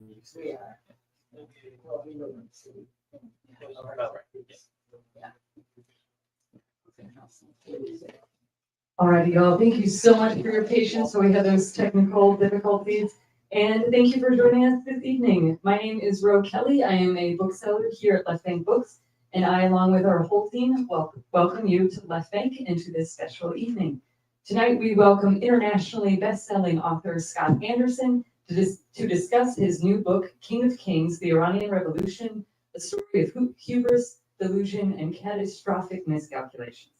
We are. Well, we live in the city. Alrighty, y'all. Thank you so much for your patience. So we had those technical difficulties. And thank you for joining us this evening. My name is Ro Kelly. I am a bookseller here at Left Bank Books, and I, along with our whole team, welcome you to Left Bank and to this special evening. Tonight, we welcome internationally best-selling author Scott Anderson to discuss his new book, King of Kings, The Iranian Revolution, A Story of Hubris, Delusion and Catastrophic Miscalculation.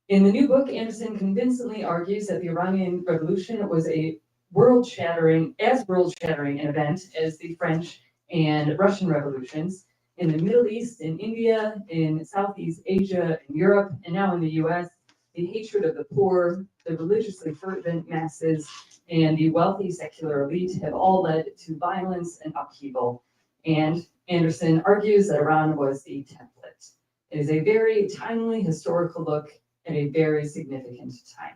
In the new book, Anderson convincingly argues that the Iranian Revolution was a world-shattering an event as the French and Russian revolutions in the Middle East, in India, in Southeast Asia, in Europe, and now in the US. The hatred of the poor, the religiously fervent masses, and the wealthy secular elite have all led to violence and upheaval. And Anderson argues that Iran was the template. It is a very timely historical look at a very significant time.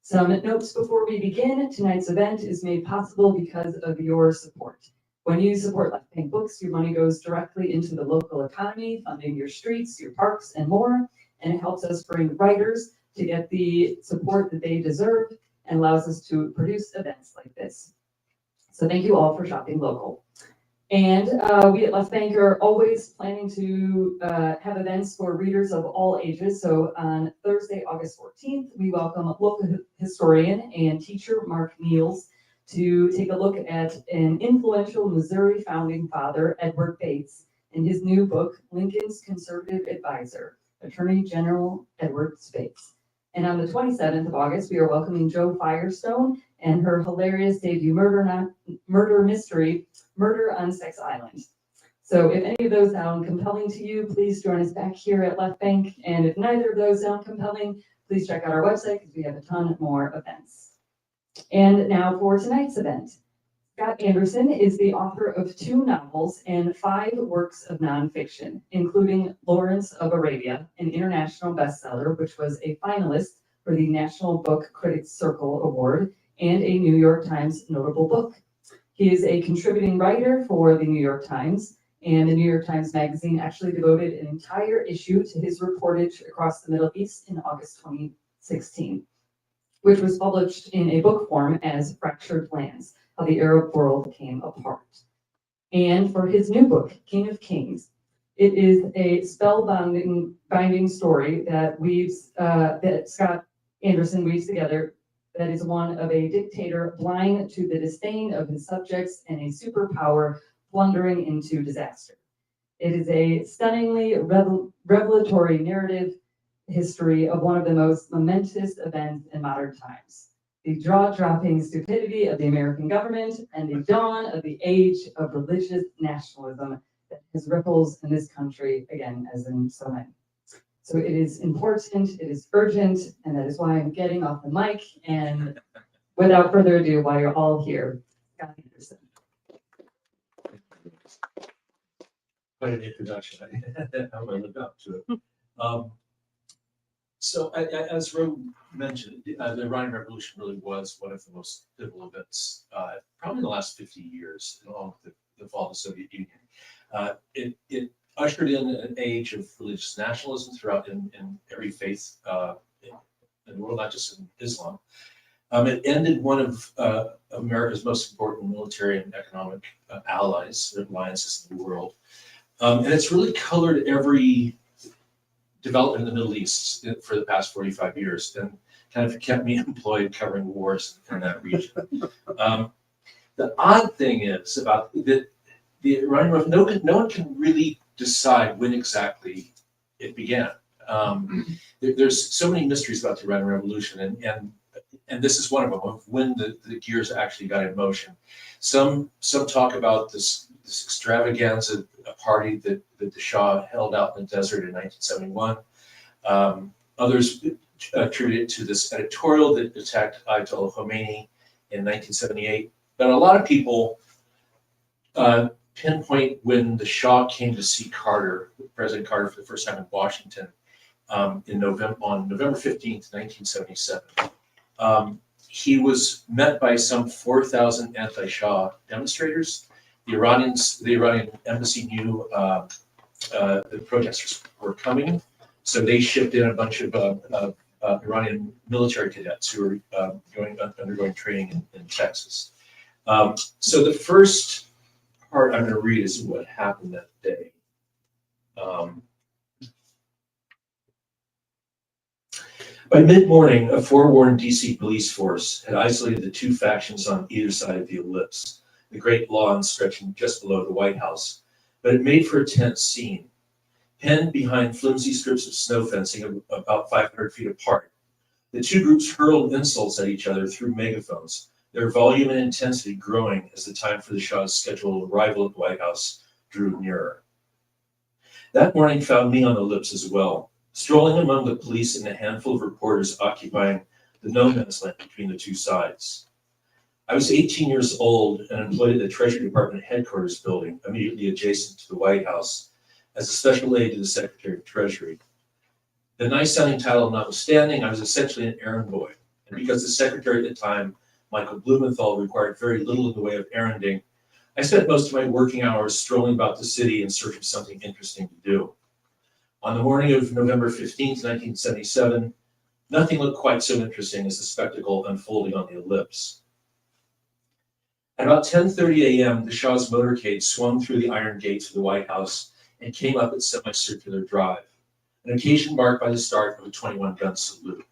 Some notes before we begin. Tonight's event is made possible because of your support. When you support Left Bank Books, your money goes directly into the local economy, funding your streets, your parks, and more. And it helps us bring writers to get the support that they deserve and allows us to produce events like this. So thank you all for shopping local. And we at Left Bank are always planning to have events for readers of all ages. So on Thursday, August 14th, we welcome local historian and teacher Mark Niels to take a look at an influential Missouri founding father, Edward Bates, in his new book, Lincoln's Conservative Advisor, Attorney General Edward Bates. And on the 27th of August, we are welcoming Jo Firestone and her hilarious debut murder mystery, Murder on Sex Island. So if any of those sound compelling to you, please join us back here at Left Bank. And if neither of those sound compelling, please check out our website because we have a ton more events. And now for tonight's event. Scott Anderson is the author of 2 novels and 5 works of nonfiction, including Lawrence of Arabia, an international bestseller, which was a finalist for the National Book Critics Circle Award and a New York Times notable book. He is a contributing writer for the New York Times, and the New York Times Magazine actually devoted an entire issue to his reportage across the Middle East in August 2016, which was published in a book form as Fractured Lands, How the Arab World Came Apart. And for his new book, King of Kings, it is a spellbinding story that Scott Anderson weaves together that is one of a dictator blind to the disdain of his subjects and a superpower blundering into disaster. It is a stunningly revelatory narrative history of one of the most momentous events in modern times. The jaw-dropping stupidity of the American government and the dawn of the age of religious nationalism that has ripples in this country, again, as in so many. So it is important, it is urgent, and that is why I'm getting off the mic. And without further ado, while you're all here, Scott Anderson. Quite an introduction. I will live up to it. So as Ro mentioned, the Iranian Revolution really was one of the most pivotal events, probably in the last 50 years, along with the fall of the Soviet Union. It ushered in an age of religious nationalism throughout in every faith in the world, not just in Islam. It ended one of America's most important military and economic alliances in the world. And it's really colored every development in the Middle East for the past 45 years and kind of kept me employed covering wars in that region. The odd thing is about that the Iranian Revolution, no one can really decide when exactly it began. There's so many mysteries about the Iranian Revolution, and this is one of them, of when the gears actually got in motion. Some talk about this extravaganza, a party that the Shah held out in the desert in 1971. Others attribute it to this editorial that attacked Ayatollah Khomeini in 1978. But a lot of people pinpoint when the Shah came to see President Carter, for the first time in Washington on November 15th, 1977. He was met by some 4,000 anti-Shah demonstrators The Iranian embassy knew the protesters were coming, so they shipped in a bunch of Iranian military cadets who were undergoing training in Texas. So the first part I'm going to read is what happened that day. By mid-morning, a forewarned DC police force had isolated the two factions on either side of the ellipse, the great lawn stretching just below the White House, but it made for a tense scene. Penned behind flimsy strips of snow fencing about 500 feet apart, the two groups hurled insults at each other through megaphones, their volume and intensity growing as the time for the Shah's scheduled arrival at the White House drew nearer. That morning found me on the ellipse as well, strolling among the police and a handful of reporters occupying the no man's land between the two sides. I was 18 years old and employed at the Treasury Department headquarters building immediately adjacent to the White House as a special aide to the Secretary of Treasury. The nice sounding title notwithstanding, I was essentially an errand boy. And because the secretary at the time, Michael Blumenthal, required very little in the way of erranding, I spent most of my working hours strolling about the city in search of something interesting to do. On the morning of November 15th, 1977, nothing looked quite so interesting as the spectacle unfolding on the ellipse. At about 10:30 a.m., the Shah's motorcade swung through the iron gates of the White House and came up its semicircular drive, an occasion marked by the start of a 21-gun salute.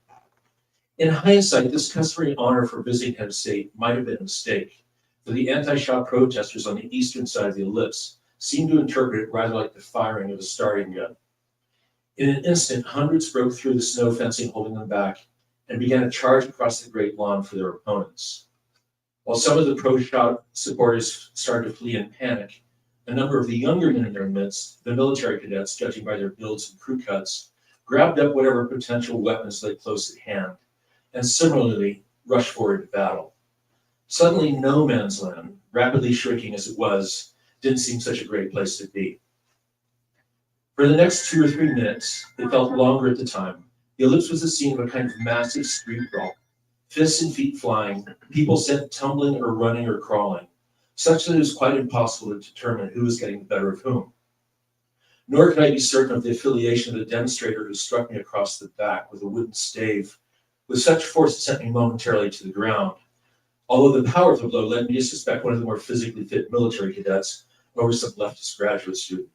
In hindsight, this customary honor for visiting head of state might have been a mistake, for the anti-Shah protesters on the eastern side of the ellipse seemed to interpret it rather like the firing of a starting gun. In an instant, hundreds broke through the snow fencing holding them back and began to charge across the great lawn for their opponents. While some of the pro-Shah supporters started to flee in panic, a number of the younger men in their midst, the military cadets, judging by their builds and crew cuts, grabbed up whatever potential weapons lay close at hand, and similarly rushed forward to battle. Suddenly, no man's land, rapidly shrinking as it was, didn't seem such a great place to be. For the next 2 or 3 minutes, it felt longer at the time, the ellipse was the scene of a kind of massive street brawl, fists and feet flying, people sent tumbling or running or crawling, such that it was quite impossible to determine who was getting the better of whom. Nor could I be certain of the affiliation of the demonstrator who struck me across the back with a wooden stave, with such force it sent me momentarily to the ground, although the power of the blow led me to suspect one of the more physically fit military cadets over some leftist graduate student.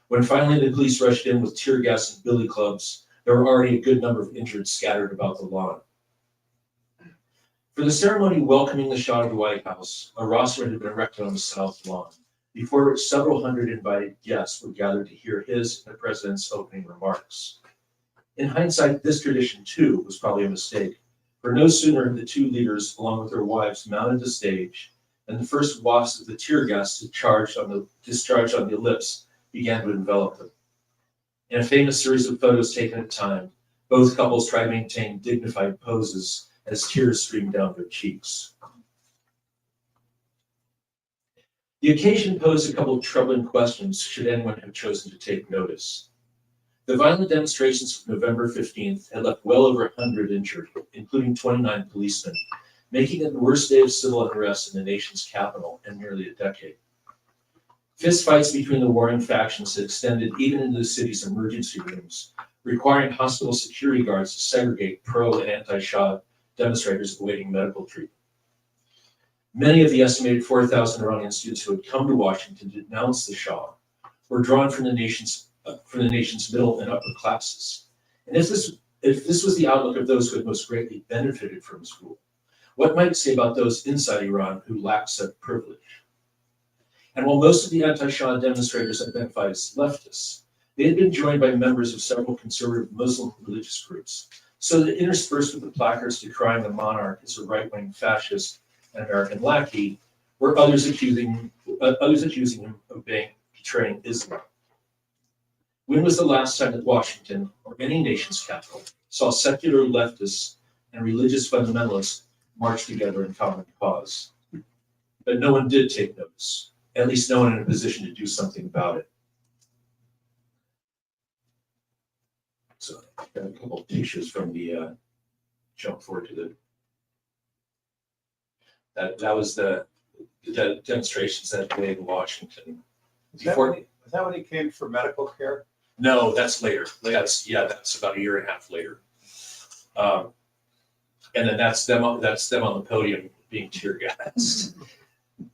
When finally the police rushed in with tear gas and billy clubs, there were already a good number of injured scattered about the lawn. For the ceremony welcoming the Shah to the White House, a rostrum had been erected on the south lawn, before which several hundred invited guests were gathered to hear his and the president's opening remarks. In hindsight, this tradition, too, was probably a mistake, for no sooner had the two leaders, along with their wives, mounted the stage, and the first wafts of the tear gas discharged on the ellipse began to envelop them. In a famous series of photos taken at the time, both couples tried to maintain dignified poses as tears streamed down their cheeks. The occasion posed a couple of troubling questions should anyone have chosen to take notice. The violent demonstrations of November 15th had left well over 100 injured, including 29 policemen, making it the worst day of civil unrest in the nation's capital in nearly a decade. Fistfights between the warring factions had extended even into the city's emergency rooms, requiring hospital security guards to segregate pro and anti-Shah demonstrators awaiting medical treatment. Many of the estimated 4,000 Iranian students who had come to Washington to denounce the Shah were drawn from the nation's middle and upper classes. And if this was the outlook of those who had most greatly benefited from school, what might it say about those inside Iran who lacked such privilege? And while most of the anti-Shah demonstrators identified as leftists, they had been joined by members of several conservative Muslim religious groups, so that interspersed with the placards decrying the monarch as a right-wing fascist and American lackey, were others accusing him of betraying Islam. When was the last time that Washington, or any nation's capital, saw secular leftists and religious fundamentalists march together in common cause? But no one did take notice, at least no one in a position to do something about it. So I've got a couple of pictures from the jump forward to the that was the the demonstrations that day in Washington. Was that when he came for medical care? No, that's later. That's about a year and a half later. And then that's them on the podium being tear gassed.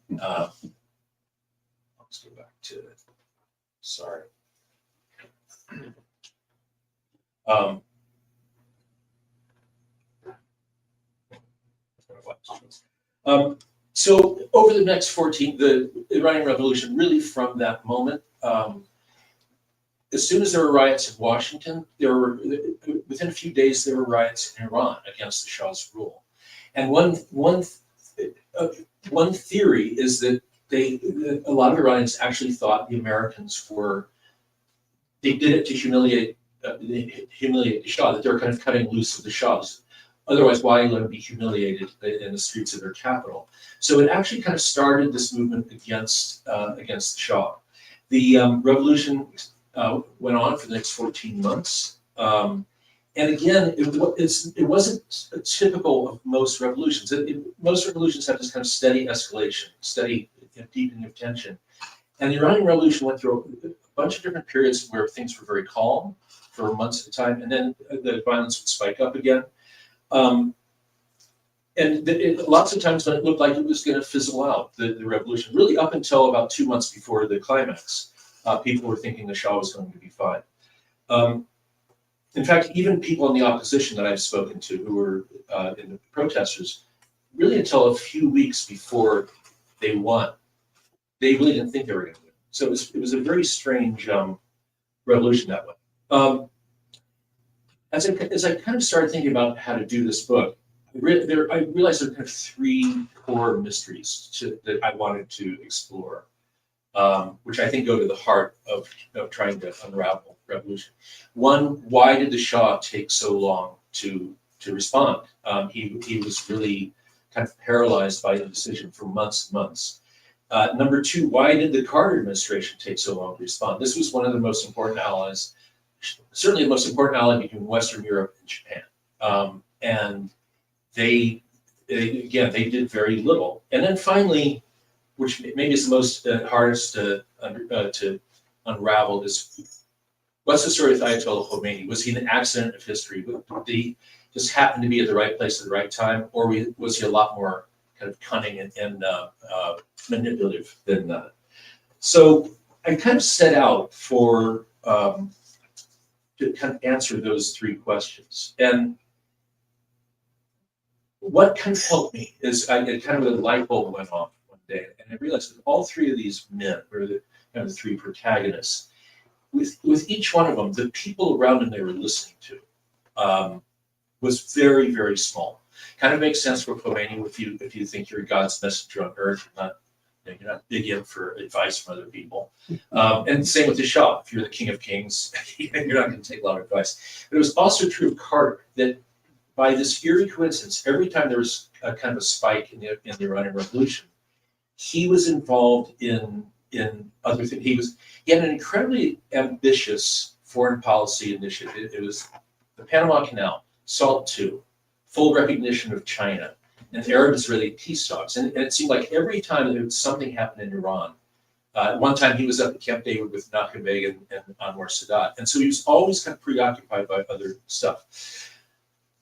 Let's go back to it. Sorry. So over the next 14, the Iranian Revolution, really from that moment, as soon as there were riots in Washington, within a few days there were riots in Iran against the Shah's rule. And one theory is that a lot of Iranians actually thought the Americans they did it to humiliate the Shah, that they're kind of cutting loose of the Shahs. Otherwise, why let them be humiliated in the streets of their capital? So it actually kind of started this movement against the Shah. The revolution went on for the next 14 months. And again, it wasn't typical of most revolutions. Most revolutions have this kind of steady escalation, steady deepening of tension. And the Iranian Revolution went through a bunch of different periods where things were very calm for months at a time, and then the violence would spike up again. Lots of times when it looked like it was going to fizzle out, the revolution, really up until about 2 months before the climax, people were thinking the Shah was going to be fine. In fact, even people in the opposition that I've spoken to who were in the protesters, really until a few weeks before they won, they really didn't think they were going to win. So it was a very strange revolution that way. As I kind of started thinking about how to do this book, I realized there are kind of three core mysteries that I wanted to explore, which I think go to the heart of trying to unravel revolution. One, why did the Shah take so long to respond? He was really kind of paralyzed by the decision for months and months. Number two, why did the Carter administration take so long to respond? This was one of the most important allies, certainly the most important ally between Western Europe and Japan. And they did very little. And then finally, which maybe is the most hardest to unravel, is what's the story with Ayatollah Khomeini? Was he an accident of history? Did he just happen to be at the right place at the right time? Or was he a lot more kind of cunning and manipulative than that? So I kind of set out to kind of answer those three questions. And what kind of helped me is kind of a light bulb went off one day, and I realized that all three of these men were the kind of the three protagonists. With each one of them, the people around them they were listening to was very, very small. Kind of makes sense for Khomeini if you think you're God's messenger on earth, you're not big in for advice from other people. And same with the Shah. If you're the king of kings, you're not going to take a lot of advice. But it was also true of Carter that by this eerie coincidence, every time there was a kind of a spike in the Iranian Revolution, he was involved in other things. He had an incredibly ambitious foreign policy initiative. It was the Panama Canal, SALT II, full recognition of China, and Arab-Israeli peace talks. And it seemed like every time there was something happened in Iran, one time he was up at Camp David with Menachem Begin and Anwar Sadat. And so he was always kind of preoccupied by other stuff.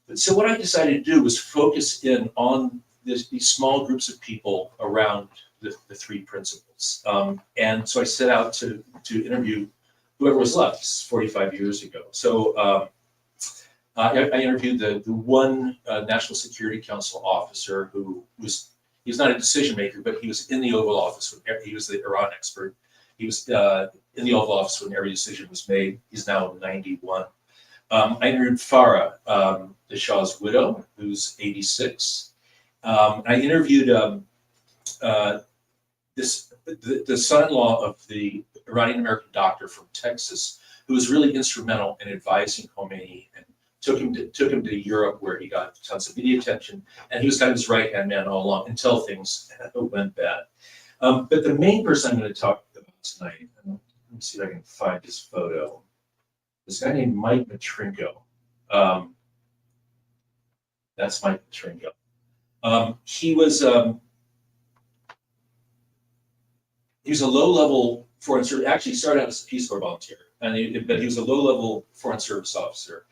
But so what I decided to do was focus in on these small groups of people around the three principles. And so I set out to interview whoever was left. This is 45 years ago. So I interviewed the one National Security Council officer he was not a decision maker, but he was in the Oval Office. He was the Iran expert. He was in the Oval Office when every decision was made. He's now 91. I interviewed Farah, the Shah's widow, who's 86. I interviewed the son-in-law of the Iranian American doctor from Texas, who was really instrumental in advising Khomeini and took him to Europe, where he got tons of media attention, and he was kind of his right-hand man all along until things went bad. But the main person I'm going to talk about tonight, let me see if I can find his photo. This guy named Mike Matrinko. That's Mike Matrinko. He was he was a low-level foreign service. Actually, he started out as a Peace Corps volunteer, but he was a low-level foreign service officer.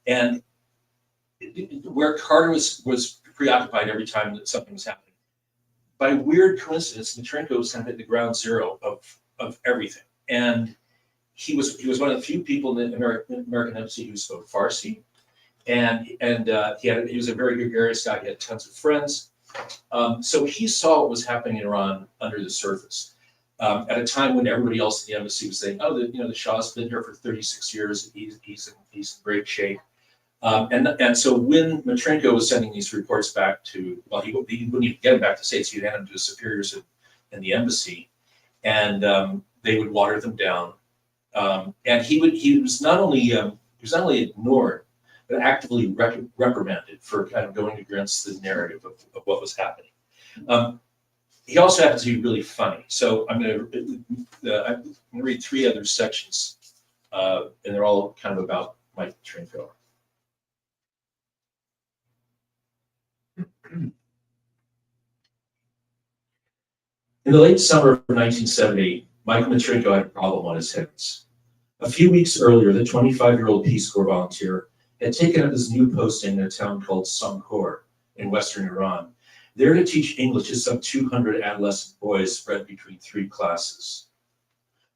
And where Carter was preoccupied every time that something was happening, by weird coincidence, Matrenko was kind of at the ground zero of everything. And he was one of the few people in the American embassy who spoke Farsi, and he was a very gregarious guy. He had tons of friends, so he saw what was happening in Iran under the surface. At a time when everybody else in the embassy was saying, "Oh, the Shah's been here for 36 years. He's in great shape." And so when Matrenko was sending these reports back to, well, he wouldn't even get them back to states. He'd hand them to his superiors in the embassy, and they would water them down. And he was not only ignored, but actively reprimanded for kind of going against the narrative of what was happening. He also happens to be really funny. So I'm going to read 3 other sections, and they're all kind of about Mike Matrenko. In the late summer of 1978, Mike Matrenko had a problem on his hands. A few weeks earlier, the 25-year-old Peace Corps volunteer had taken up his new posting in a town called Samkhor in western Iran, there to teach English to some 200 adolescent boys spread between 3 classes.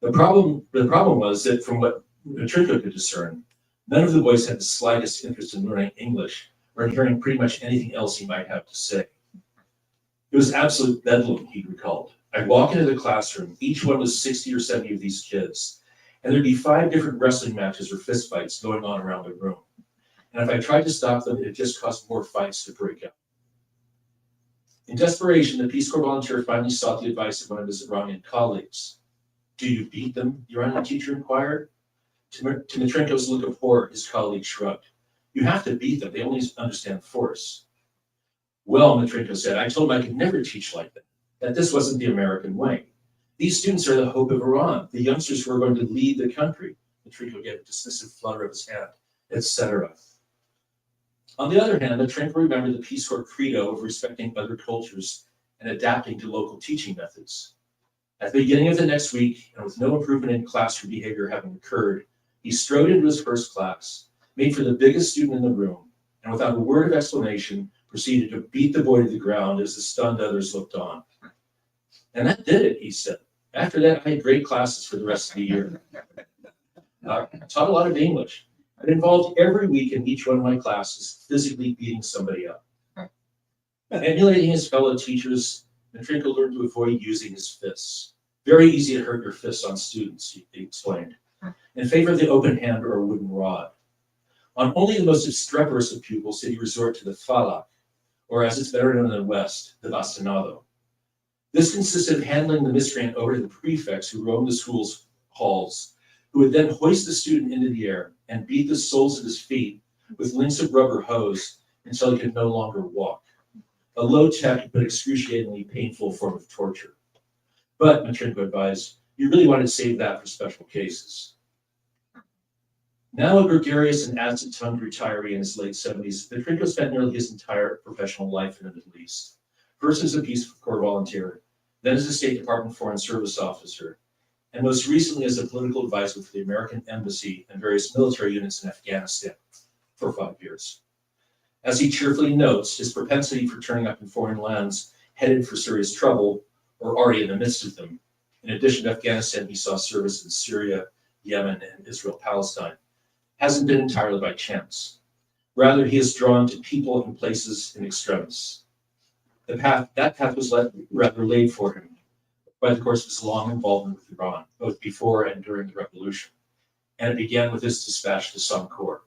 The problem was that from what Matrenko could discern, none of the boys had the slightest interest in learning English or in hearing pretty much anything else he might have to say. It was absolute bedlam, he recalled. I'd walk into the classroom, each one was 60 or 70 of these kids, and there'd be 5 different wrestling matches or fistfights going on around the room. And if I tried to stop them, it just caused more fights to break out. In desperation, the Peace Corps volunteer finally sought the advice of one of his Iranian colleagues. Do you beat them? The Iranian teacher inquired. To Matrenko's look of horror, his colleague shrugged. You have to beat them. They only understand force. Well, Matrenko said, I told him I could never teach like that this wasn't the American way. These students are the hope of Iran, the youngsters who are going to lead the country. Matrenko gave a dismissive flutter of his hand, etc. On the other hand, Matrenko remembered the Peace Corps credo of respecting other cultures and adapting to local teaching methods. At the beginning of the next week, and with no improvement in classroom behavior having occurred, he strode into his first class, made for the biggest student in the room, and without a word of explanation, proceeded to beat the boy to the ground as the stunned others looked on. And that did it, he said. After that, I had great classes for the rest of the year. I taught a lot of English. It involved every week in each one of my classes physically beating somebody up. Emulating his fellow teachers, Matrenko learned to avoid using his fists. Very easy to hurt your fists on students, he explained, in favor of the open hand or a wooden rod. On only the most obstreperous of pupils did he resort to the falak, or as it's better known in the West, the bastonado. This consisted of handling the miscreant over to the prefects who roamed the school's halls, who would then hoist the student into the air and beat the soles of his feet with links of rubber hose until he could no longer walk. A low-tech but excruciatingly painful form of torture. But, Matrenko advised, you really want to save that for special cases. Now a gregarious and acid-tongued retiree in his late 70s, Matrenko spent nearly his entire professional life in the Middle East. First as a Peace Corps volunteer, then as a State Department Foreign Service officer, and most recently as a political advisor for the American Embassy and various military units in Afghanistan for 5 years. As he cheerfully notes, his propensity for turning up in foreign lands headed for serious trouble or already in the midst of them. In addition to Afghanistan, he saw service in Syria, Yemen, and Israel-Palestine. Hasn't been entirely by chance. Rather, he is drawn to people and places in extremis. That path was rather laid for him by the course of his long involvement with Iran, both before and during the revolution. And it began with his dispatch to Samkhor.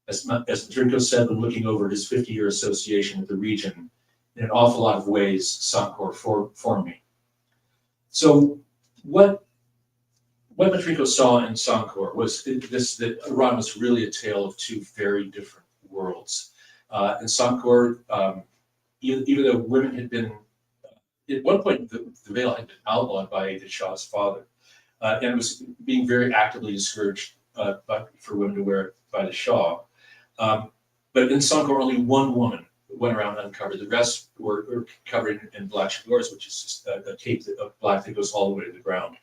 As Matrenko said when looking over his 50-year association with the region, in an awful lot of ways, Samkhor formed me. So what Matrenko saw in Samkhor was that Iran was really a tale of 2 very different worlds. In Samkhor, even though women had been, at one point the veil had been outlawed by the Shah's father, and it was being very actively discouraged for women to wear it by the Shah. But in Samkhor, only one woman went around uncovered. The rest were covered in black shagors, which is just a tape of black that goes all the way to the ground.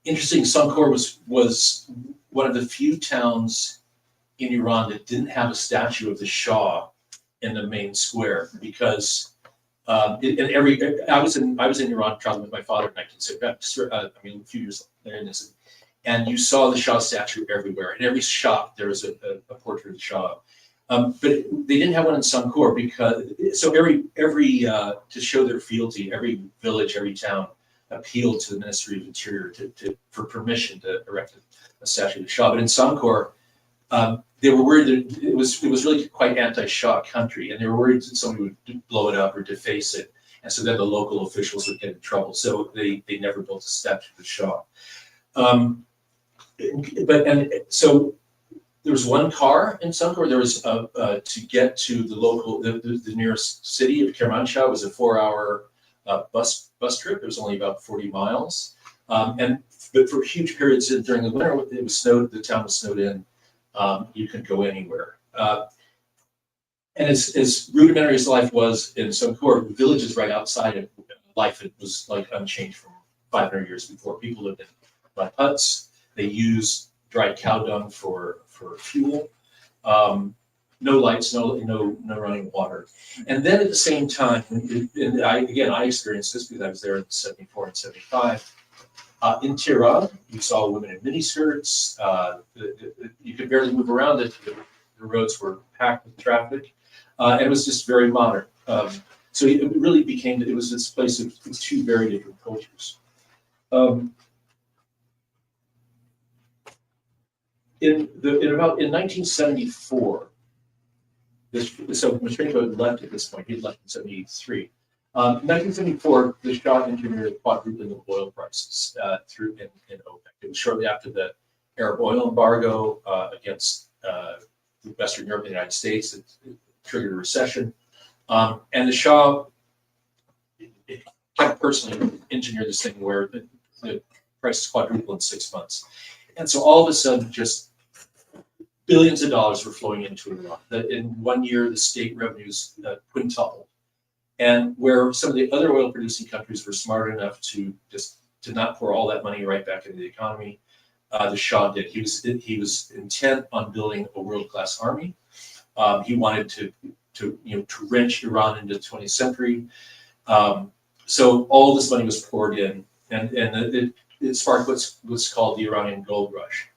Interesting, Sankor was one of the few towns in Iran that didn't have a statue of the Shah in the main square, because I was in Iran traveling with my father in 1960. A few years later, and you saw the Shah statue everywhere. In every shop there was a portrait of the Shah. But they didn't have one in Sankor because to show their fealty, every village, every town appealed to the Ministry of Interior for permission to erect a statue of the Shah. But in Sankor, they were worried that it was really quite anti-Shah country, and they were worried that somebody would blow it up or deface it, and so then the local officials would get in trouble. So they never built a statue of the Shah. So there was one car in Sankor. There was to get to the nearest city of Kermanshah was a 4-hour bus trip. It was only about 40 miles, but for huge periods during the winter, it was snowed. The town was snowed in. You could go anywhere. And as rudimentary as life was in Sankor, the villages right outside of life, it was like unchanged from 500 years before. People lived in mud huts. They used dried cow dung for fuel. No lights, no running water. And then at the same time, and I experienced this because I was there in 74 and 75. In Tehran, you saw women in miniskirts. You could barely move around. The roads were packed with traffic. And it was just very modern. So it really became, it was this place of two very different cultures. In 1974, so Matryenko had left at this point. He had left in 73. In 1974, the Shah engineered a quadrupling of oil prices through in OPEC. It was shortly after the Arab oil embargo against Western Europe and the United States. It triggered a recession. And the Shah kind of personally engineered this thing where the prices quadrupled in 6 months. And so all of a sudden, just billions of dollars were flowing into Iran. That in 1 year, the state revenues quintupled. And where some of the other oil-producing countries were smart enough to not pour all that money right back into the economy, the Shah did. He was intent on building a world-class army. He wanted to wrench Iran into the 20th century. So all this money was poured in, and it sparked what's called the Iranian gold rush.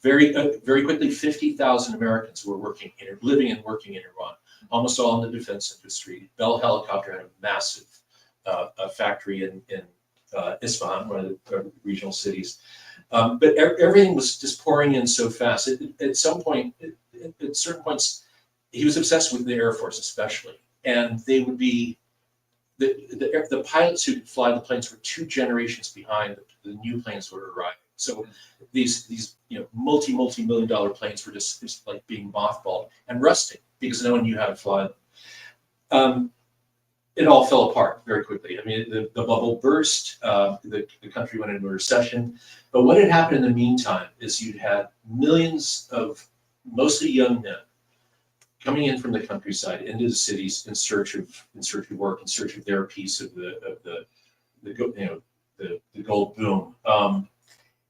Very quickly, 50,000 Americans were living and working in Iran, almost all in the defense industry. Bell Helicopter had a massive factory in Isfahan, one of the regional cities. But everything was just pouring in so fast. At certain points, he was obsessed with the Air Force, especially, and they would be the pilots who could fly the planes were 2 generations behind the new planes that were arriving. So these multi-million-dollar planes were just like being mothballed and rusting because no one knew how to fly them. It all fell apart very quickly. I mean, the bubble burst. The country went into a recession. But what had happened in the meantime is you'd had millions of mostly young men coming in from the countryside into the cities in search of work, in search of their piece of the gold boom.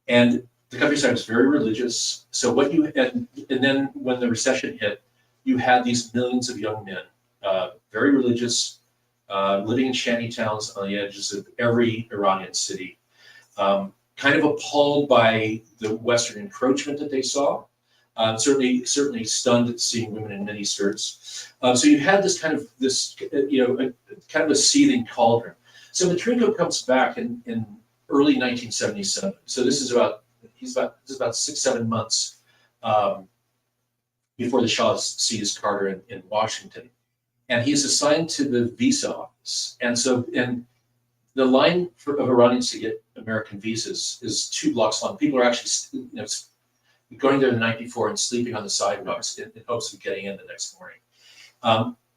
And the countryside was very religious. So and then when the recession hit, you had these millions of young men, very religious, living in shanty towns on the edges of every Iranian city, kind of appalled by the Western encroachment that they saw. Certainly stunned at seeing women in miniskirts. So you had this kind of a seething cauldron. So Matryenko comes back in early 1977. So this is about 6-7 months before the Shah sees Carter in Washington, and he's assigned to the visa office. And the line of Iranians to get American visas is 2 blocks long. People are actually going there the night before and sleeping on the sidewalks in hopes of getting in the next morning.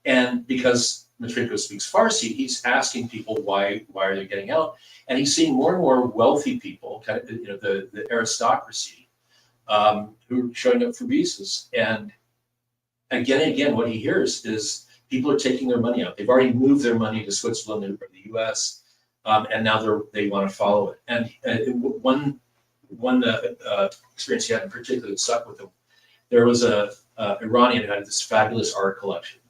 And because Matryenko speaks Farsi, he's asking people why are they getting out, and he's seeing more and more wealthy people, kind of the aristocracy, who are showing up for visas. And again and again, what he hears is people are taking their money out. They've already moved their money to Switzerland or the U.S., and now they want to follow it. And one experience he had in particular that stuck with him. There was a Iranian who had this fabulous art collection,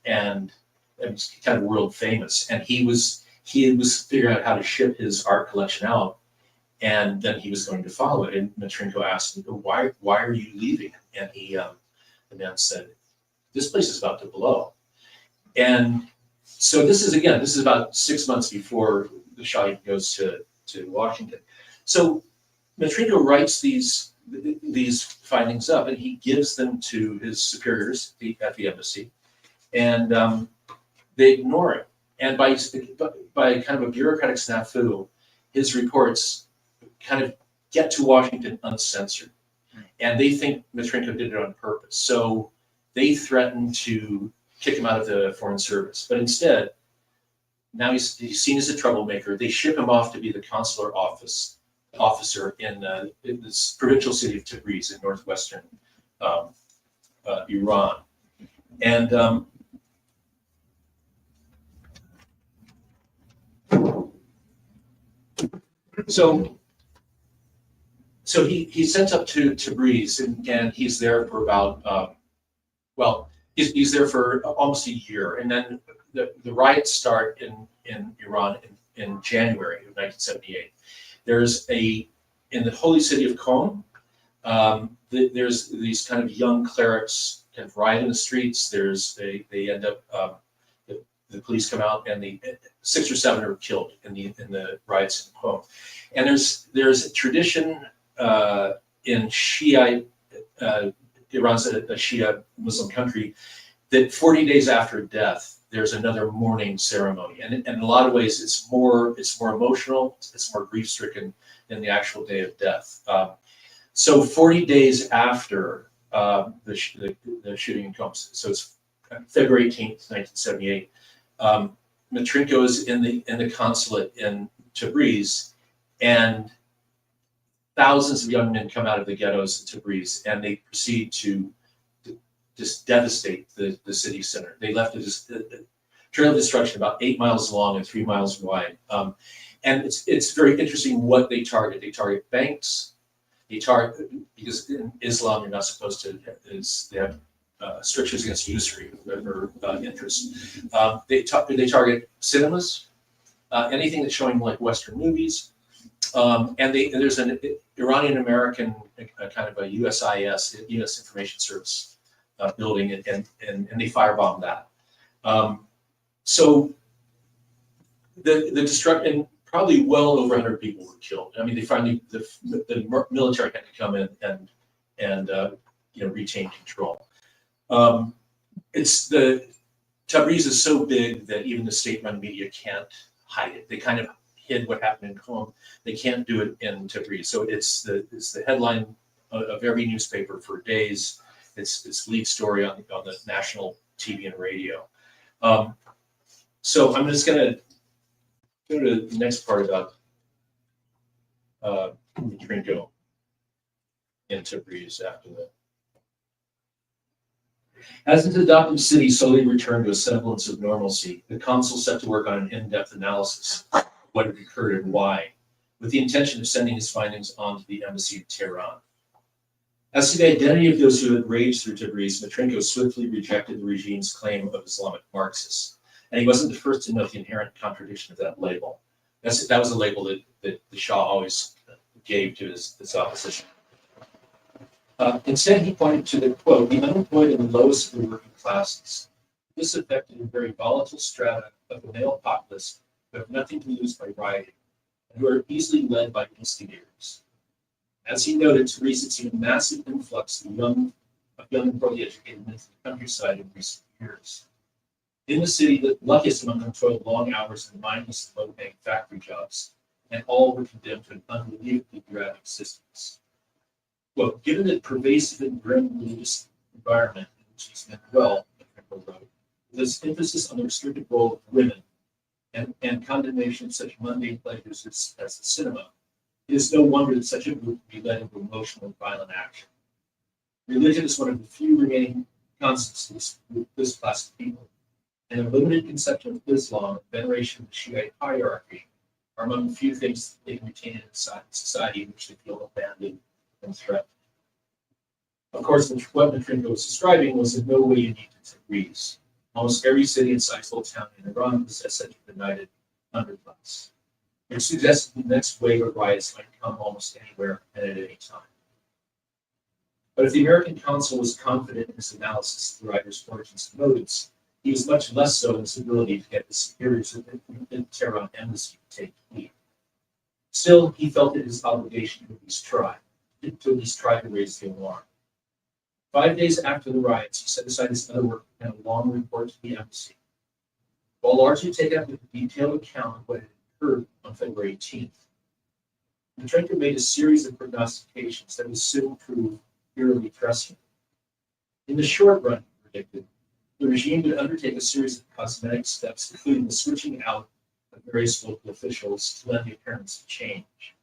and it was kind of world famous. And he was figuring out how to ship his art collection out, and then he was going to follow it. And Matrinko asked him, "Why are you leaving?" And the man said, "This place is about to blow." And so this is about 6 months before the Shah goes to Washington. So Matrinko writes these findings up, and he gives them to his superiors at the embassy, and they ignore it. And by kind of a bureaucratic snafu, his reports kind of get to Washington uncensored, and they think Matrinko did it on purpose. So they threaten to kick him out of the Foreign Service, but instead, now he's seen as a troublemaker. They ship him off to be the consular officer in this provincial city of Tabriz in northwestern Iran. And so he's sent up to Tabriz, and he's there for about he's there for almost a year, and then the riots start in Iran in January of 1978. There's in the holy city of Coll, there's these kind of young clerics kind of riot in the streets. They end up the police come out, and 6 or 7 are killed in the riots in Coll. And there's a tradition in Shiite Iran's a Shia Muslim country, that 40 days after death, there's another mourning ceremony. And in a lot of ways, it's more emotional, it's more grief-stricken than the actual day of death. So 40 days after the shooting in Combs, so it's February 18th, 1978, Matrinko is in the consulate in Tabriz, and thousands of young men come out of the ghettos in Tabriz, and they proceed to just devastate the city center. They left a trail of destruction about 8 miles long and 3 miles wide. And it's very interesting what they target. They target banks. They target, because in Islam you're not supposed to, they have strictures against usury or interest. They target cinemas, anything that's showing like Western movies. And there's an Iranian American kind of a USIS, U.S. Information Service building, and they firebombed that. So the destruction, probably well over 100 people were killed. I mean, they finally the military had to come in and retain control. Tabriz is so big that even the state-run media can't hide it. They kind of hid what happened in Qom. They can't do it in Tabriz. So it's the headline of every newspaper for days. It's lead story on the national TV and radio. So I'm just going to go to the next part about Matrinko in Tabriz after that. As its adopted city slowly returned to a semblance of normalcy, the consul set to work on an in-depth analysis of what had occurred and why, with the intention of sending his findings on to the embassy in Tehran. As to the identity of those who had raged through Tabriz, Matrinko swiftly rejected the regime's claim of Islamic Marxists, and he wasn't the first to note the inherent contradiction of that label. That was a label that the Shah always gave to his opposition. Instead, he pointed to the, quote, the unemployed and the lowest of the working classes, disaffected and very volatile strata of the male populace who have nothing to lose by rioting, and who are easily led by instigators. As he noted, Tabriz had seen a massive influx of young and poorly educated men to the countryside in recent years. In the city, the luckiest among them toiled long hours in mindless and low-paying factory jobs, and all were condemned to an unbelievably drab existence. Quote, given the pervasive and grim religious environment in which these men dwell, Matrinko wrote, with its emphasis on the restricted role of women and condemnation of such mundane pleasures as the cinema, it is no wonder that such a group would be led into emotional and violent action. Religion is one of the few remaining constancies with this class of people, and a limited conception of Islam, veneration of the Shiite hierarchy, are among the few things they can retain in a society in which they feel abandoned and threatened. Of course, what Matrinko was describing was in no way unique to Greece. Almost every city and sizable town in Iran possessed such a united underclass, which suggested the next wave of riots might come almost anywhere and at any time. But if the American consul was confident in his analysis of the writer's origins and motives, he was much less so in his ability to get the superiors of the Tehran embassy to take heed. Still, he felt it his obligation to at least try to raise the alarm. 5 days after the riots, he set aside his other work and a long report to the embassy. While largely taken up with a detailed account of what had occurred on February 18th, Matrinko made a series of prognostications that would soon prove eerily prescient. In the short run, he predicted, the regime would undertake a series of cosmetic steps, including the switching out of various local officials to lend the appearance of change.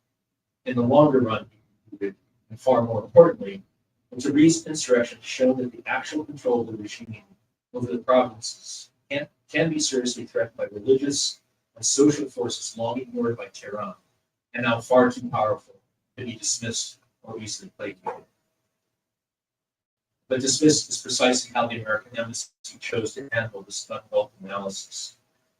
In the longer run, he concluded, and far more importantly, the Tabriz insurrection has shown that the actual control of the regime over the provinces can be seriously threatened by religious and social forces long ignored by Tehran, and now far too powerful to be dismissed or easily placated. But dismissed is precisely how the American embassy chose to handle this unwelcome analysis.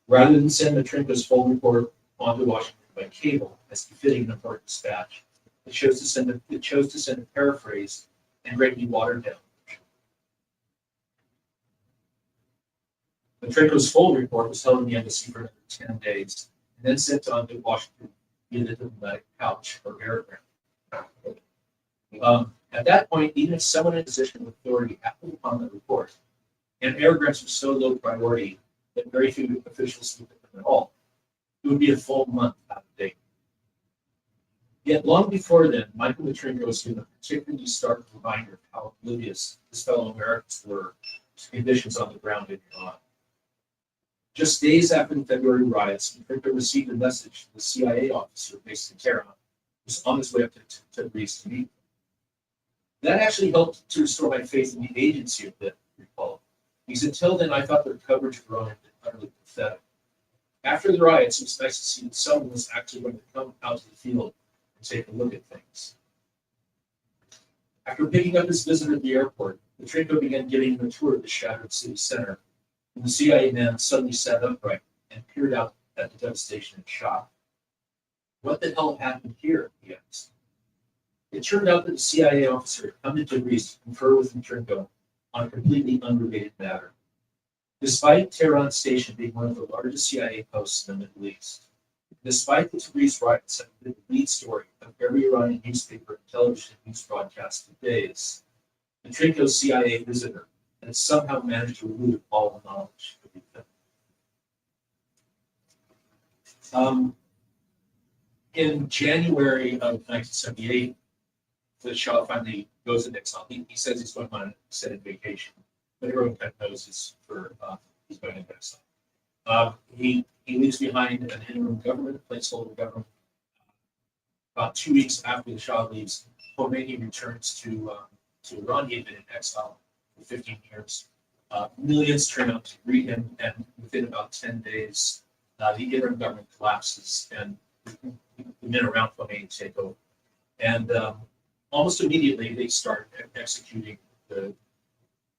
Rather than send Matrinko's full report onto Washington by cable, as befitting an important dispatch, it chose to send a paraphrased and greatly watered down. Matrinko's full report was held in the embassy for another 10 days, and then sent on to Washington via the diplomatic pouch or aerogram. At that point, even if someone in a position of authority acted upon the report, and airograms were so low priority that very few officials looked at them at all, it would be a full month out of date. Yet long before then, Michael Matrinko was given a particularly stark reminder of how oblivious his fellow Americans were to conditions on the ground in Iran. Just days after the February riots, Matrinko received a message from the CIA officer based in Tehran, who was on his way up to Tabriz to meet him. That actually helped to restore my faith in the agency of the recall, because until then I thought their coverage of Iran had been utterly pathetic. After the riots, it was nice to see that someone was actually going to come out to the field and take a look at things. After picking up his visitor at the airport, Matrinko began giving him a tour of the shattered city center, and the CIA man suddenly sat upright and peered out at the devastation in shock. What the hell happened here? He asked. It turned out that the CIA officer had come to Tabriz to confer with Matrinko on a completely unrelated matter. Despite Tehran's station being one of the largest CIA posts in the Middle East, despite the Tabriz riots having been the lead story of every Iranian newspaper and television news broadcast for days, Matrinko's CIA visitor had somehow managed to elude all the knowledge of the event. In January of 1978, the Shah finally goes into exile. He says he's going on an extended vacation, but everyone kind of knows this he's going into exile. He leaves behind an interim government, a placeholder government. About 2 weeks after the Shah leaves, Khomeini returns to Iran. He had been in exile for 15 years. Millions turn out to greet him, and within about 10 days, the interim government collapses, and the men around Khomeini take over. And almost immediately, they start executing the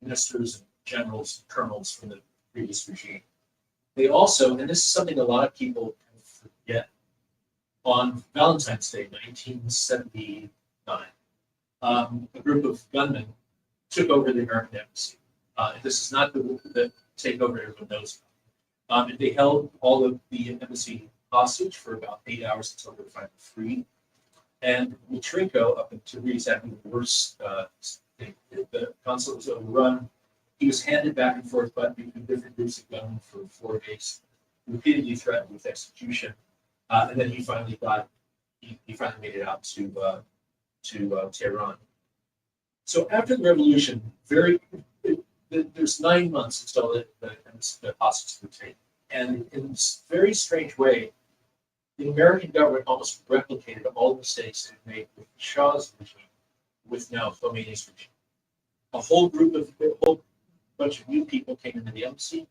ministers and generals and colonels from the previous regime. They also, and this is something a lot of people forget, on Valentine's Day, 1979, a group of gunmen took over the American embassy. This is not the takeover everyone knows about. They held all of the embassy hostage for about 8 hours until they were finally freed. And Matrinko, up in Tabriz, having the worst, the consulate was overrun. He was handed back and forth between different groups of gunmen for 4 days, repeatedly threatened with execution, and then he finally made it out to Tehran. So after the revolution, there's 9 months until the hostages were taken, and in this very strange way, the American government almost replicated all the mistakes it made with Shah's regime, with now Khomeini's regime. A whole bunch of new people came into the embassy.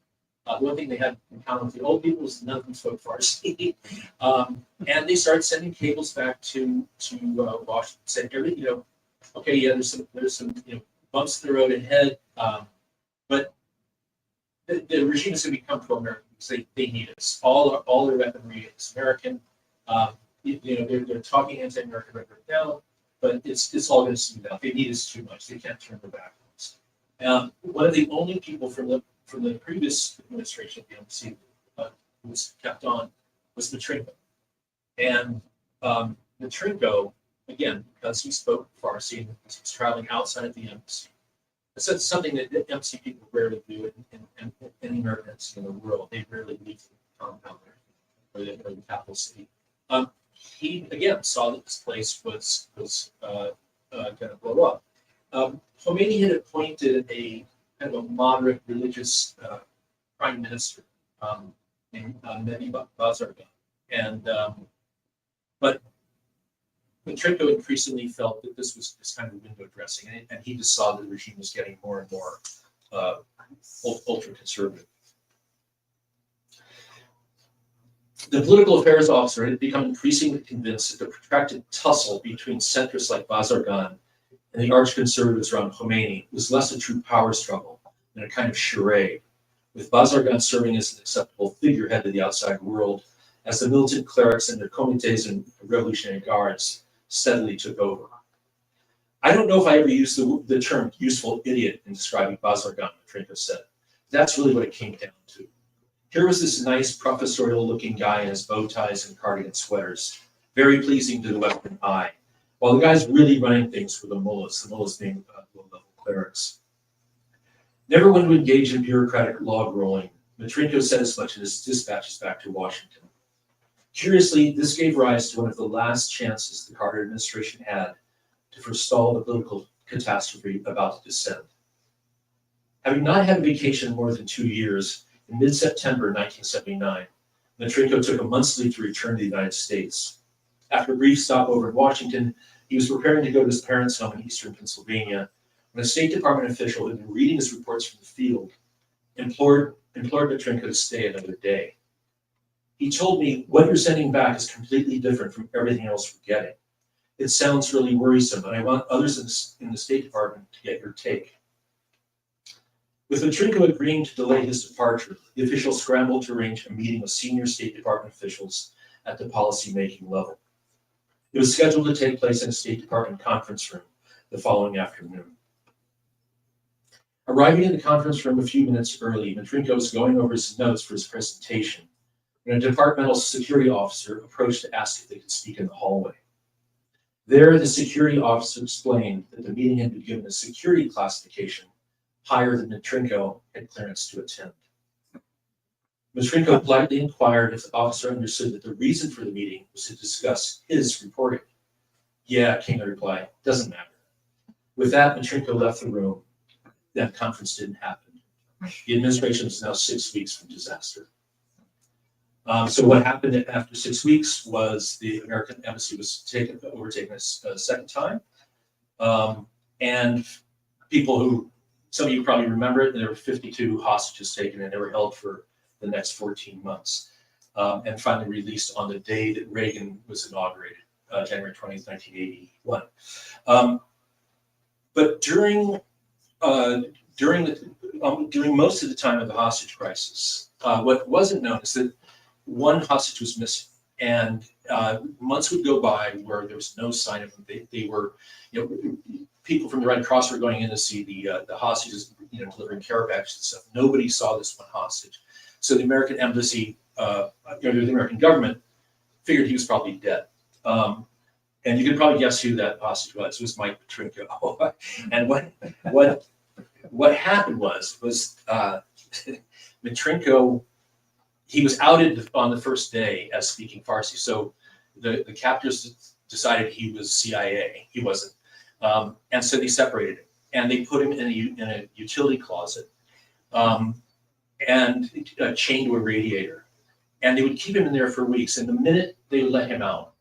The one thing they had in common with the old people was none of them spoke Farsi. And they started sending cables back to Washington, said every, okay, yeah, there's some bumps in the road ahead, but the regime is going to become pro-American because they need us. All their weaponry is American. They're talking anti-American right now, but it's all going to smooth out. They need us too much. They can't turn their back on us. One of the only people from the previous administration of the embassy who was kept on was Matrinko. And Matrinko, again, because he spoke Farsi and he was traveling outside of the embassy, it's something that the embassy people rarely do in any American embassy in the world. They rarely leave the compound or the capital city. He again saw that this place was going to blow up. Khomeini had appointed a kind of a moderate religious prime minister named Mehdi Bazargan, and but Matrinko increasingly felt that this was just kind of window dressing, and he just saw that the regime was getting more and more ultra conservative. The political affairs officer had become increasingly convinced that the protracted tussle between centrists like Bazargan and the arch conservatives around Khomeini was less a true power struggle than a kind of charade, with Bazargan serving as an acceptable figurehead to the outside world as the militant clerics and their comites and revolutionary guards steadily took over. I don't know if I ever used the term useful idiot in describing Bazargan, Matrinko said. That's really what it came down to. Here was this nice professorial-looking guy in his bow ties and cardigan sweaters, very pleasing to the Western eye, while the guys really running things were the mullahs being low-level clerics. Never one to engage in bureaucratic log rolling, Matrinko said as much in his dispatches back to Washington. Curiously, this gave rise to one of the last chances the Carter administration had to forestall the political catastrophe about to descend. Having not had a vacation in more than 2 years, in mid-September 1979, Matrinko took a month's leave to return to the United States. After a brief stopover in Washington, he was preparing to go to his parents' home in eastern Pennsylvania when a State Department official who had been reading his reports from the field implored Matrinko to stay another day. He told me, what you're sending back is completely different from everything else we're getting. It sounds really worrisome, and I want others in the State Department to get your take. With Matrinko agreeing to delay his departure, the official scrambled to arrange a meeting with senior State Department officials at the policy-making level. It was scheduled to take place in a State Department conference room the following afternoon. Arriving in the conference room a few minutes early, Matrinko was going over his notes for his presentation when a departmental security officer approached to ask if they could speak in the hallway. There, the security officer explained that the meeting had been given a security classification higher than Matrinko had clearance to attend. Matrinko politely inquired if the officer understood that the reason for the meeting was to discuss his reporting. Yeah, came the reply, doesn't matter. With that, Matrinko left the room. That conference didn't happen. The administration is now 6 weeks from disaster. So what happened after 6 weeks was the American embassy was overtaken a second time. And people who, some of you probably remember it, there were 52 hostages taken and they were held for the next 14 months. And finally released on the day that Reagan was inaugurated, January 20th, 1981. But during most of the time of the hostage crisis, what wasn't known is that one hostage was missing, and months would go by where there was no sign of them. They were, people from the Red Cross were going in to see the hostages, delivering care packages and stuff. Nobody saw this one hostage, so the American embassy, the American government, figured he was probably dead. And you can probably guess who that hostage was. It was Mike Matrinko. And what happened was Matrinko, he was outed on the first day as speaking Farsi. So the captors decided he was CIA. He wasn't. And so they separated him. And they put him in a utility closet and chained to a radiator. And they would keep him in there for weeks. And the minute they would let him out,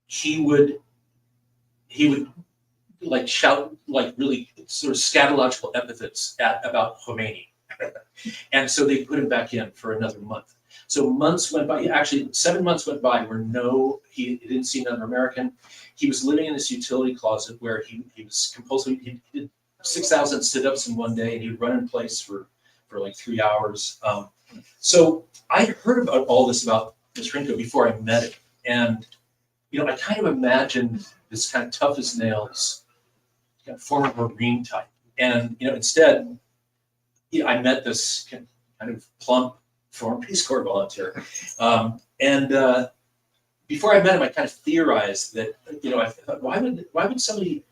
he would like shout like really sort of scatological epithets about Khomeini. And so they put him back in for another month. So months went by, actually 7 months went by where he didn't see another American. He was living in this utility closet where he was compulsively, he did 6,000 sit-ups in one day, and he'd run in place for like 3 hours. So I heard about all this about Petrenko before I met him. And, I kind of imagined this kind of tough as nails, kind of former Marine type. And, instead, I met this kind of plump former Peace Corps volunteer. And before I met him, I kind of theorized that, I thought, why would somebody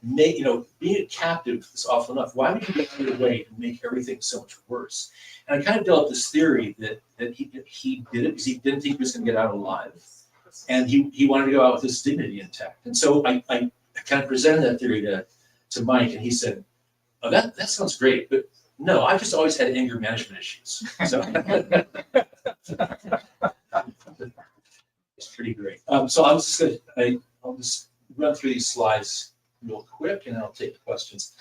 make, being a captive is awful enough, why would you go out of your way to make everything so much worse? And I kind of developed this theory that he did it because he didn't think he was going to get out alive. And he wanted to go out with his dignity intact. And so I kind of presented that theory to Mike, and he said, oh, that sounds great, but no, I've just always had anger management issues. So it's pretty great. So I'll just run through these slides real quick, and I'll take the questions.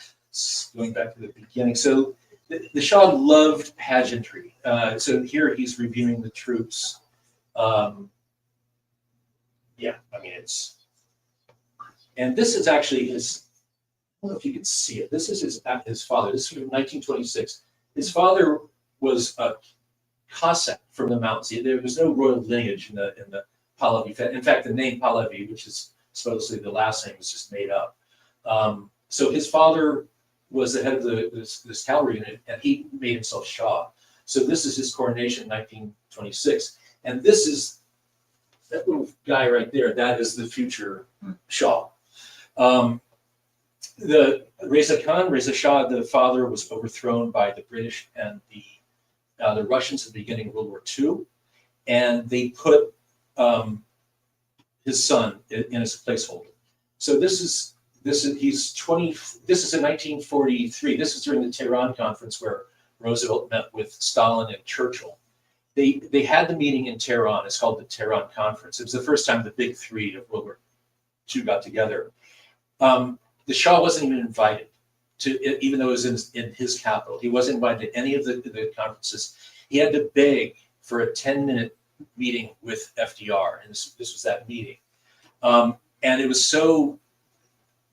Going back to the beginning. So the Shah loved pageantry. So here he's reviewing the troops. And this is actually his, I don't know if you can see it. This is his father. This is from 1926. His father was a Cossack from the mountains. There was no royal lineage in the Pahlavi. In fact, the name Pahlavi, which is supposedly the last name, was just made up. So his father was the head of this cavalry unit, and he made himself Shah. So this is his coronation in 1926. And this is that little guy right there. That is the future Shah. The Reza Shah, the father, was overthrown by the British and the Russians at the beginning of World War II, and they put his son in as a placeholder. So he's 20. This is in 1943. This is during the Tehran conference where Roosevelt met with Stalin and Churchill. They had the meeting in Tehran. It's called the Tehran Conference. It was the first time the big three of World War II got together. The Shah wasn't even invited to, even though it was in his capital. He wasn't invited to any of the conferences. He had to beg for a 10-minute meeting with FDR, and this was that meeting. And it was so,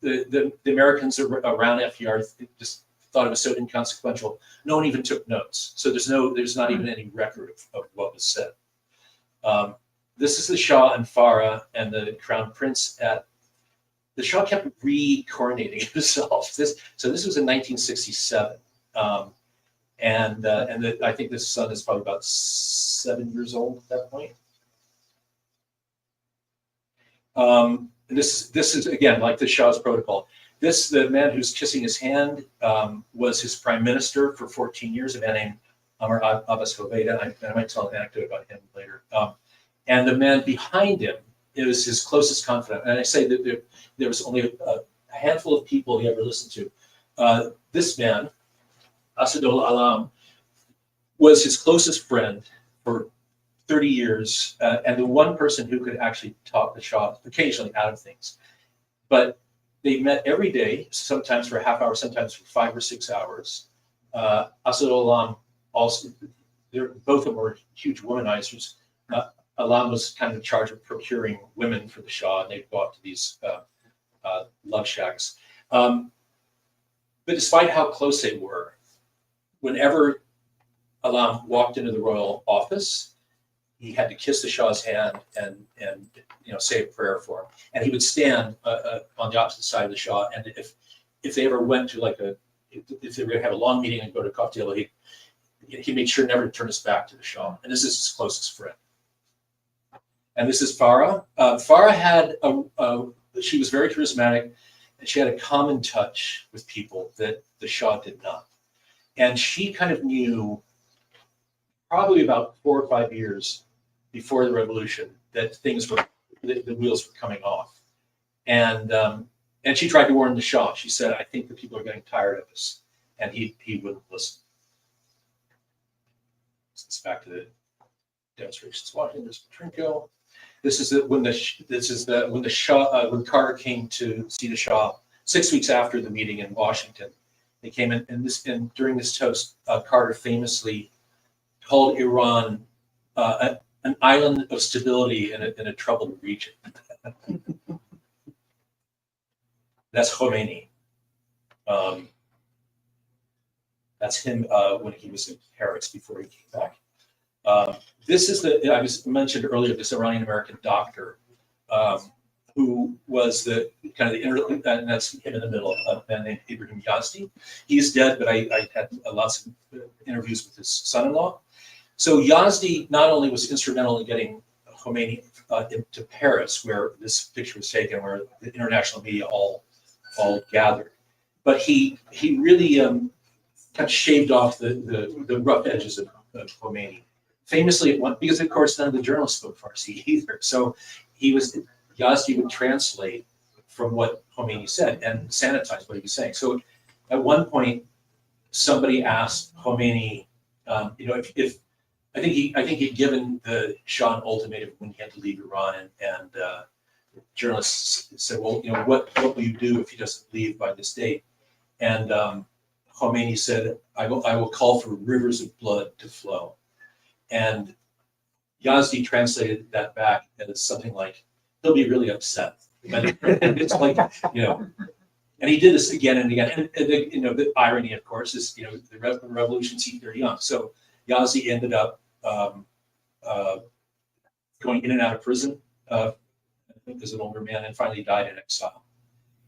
the Americans around FDR just thought it was so inconsequential. No one even took notes. So there's not even any record of what was said. This is the Shah and Farah and the Crown Prince the Shah kept re-coronating himself. So this was in 1967. I think this son is probably about 7 years old at that point. And this is again like the Shah's protocol. The man who's kissing his hand was his prime minister for 14 years, a man named Amr Abbas Hoveyda. I might tell an anecdote about him later. And the man behind him is his closest confidant. And I say that there was only a handful of people he ever listened to. This man, Asadullah Alam, was his closest friend for 30 years, and the one person who could actually talk the Shah occasionally out of things. But they met every day, sometimes for a half hour, sometimes for 5 or 6 hours. Asadullah Alam also, both of them were huge womanizers. Alam was kind of in charge of procuring women for the Shah, and they'd go out to these love shacks. But despite how close they were, whenever Alam walked into the royal office, he had to kiss the Shah's hand and say a prayer for him. And he would stand on the opposite side of the Shah. And if they ever went to if they were going to have a long meeting and go to a cocktail, he made sure never to turn his back to the Shah. And this is his closest friend. And this is Farah. Farah had she was very charismatic, and she had a common touch with people that the Shah did not. And she kind of knew, probably about 4 or 5 years before the revolution, that the wheels were coming off. And she tried to warn the Shah. She said, "I think the people are getting tired of us," and he wouldn't listen. It's back to the demonstrations. Watching this Petrenko. This is when Carter came to see the Shah 6 weeks after the meeting in Washington, they came in, and during this toast, Carter famously called Iran an island of stability in a troubled region. That's Khomeini. That's him when he was in Paris before he came back. This is I was mentioned earlier, this Iranian American doctor who was the kind of the and that's him in the middle, a man named Ibrahim Yazdi. He's dead, but I had lots of interviews with his son-in-law. So Yazdi not only was instrumental in getting Khomeini into Paris, where this picture was taken, where the international media all gathered, but he really kind of shaved off the rough edges of Khomeini. Famously, at one, because of course none of the journalists spoke Farsi either, so Yazdi would translate from what Khomeini said and sanitize what he was saying. So at one point, somebody asked Khomeini, if I think he'd given the Shah an ultimatum when he had to leave Iran, and journalists said, well, what will you do if he doesn't leave by this date? And Khomeini said, I will call for rivers of blood to flow. And Yazdi translated that back as something like, he'll be really upset. And it's like, and he did this again and again. And the irony, of course, is, the revolution's heat they're young. So Yazdi ended up going in and out of prison as an older man, and finally died in exile.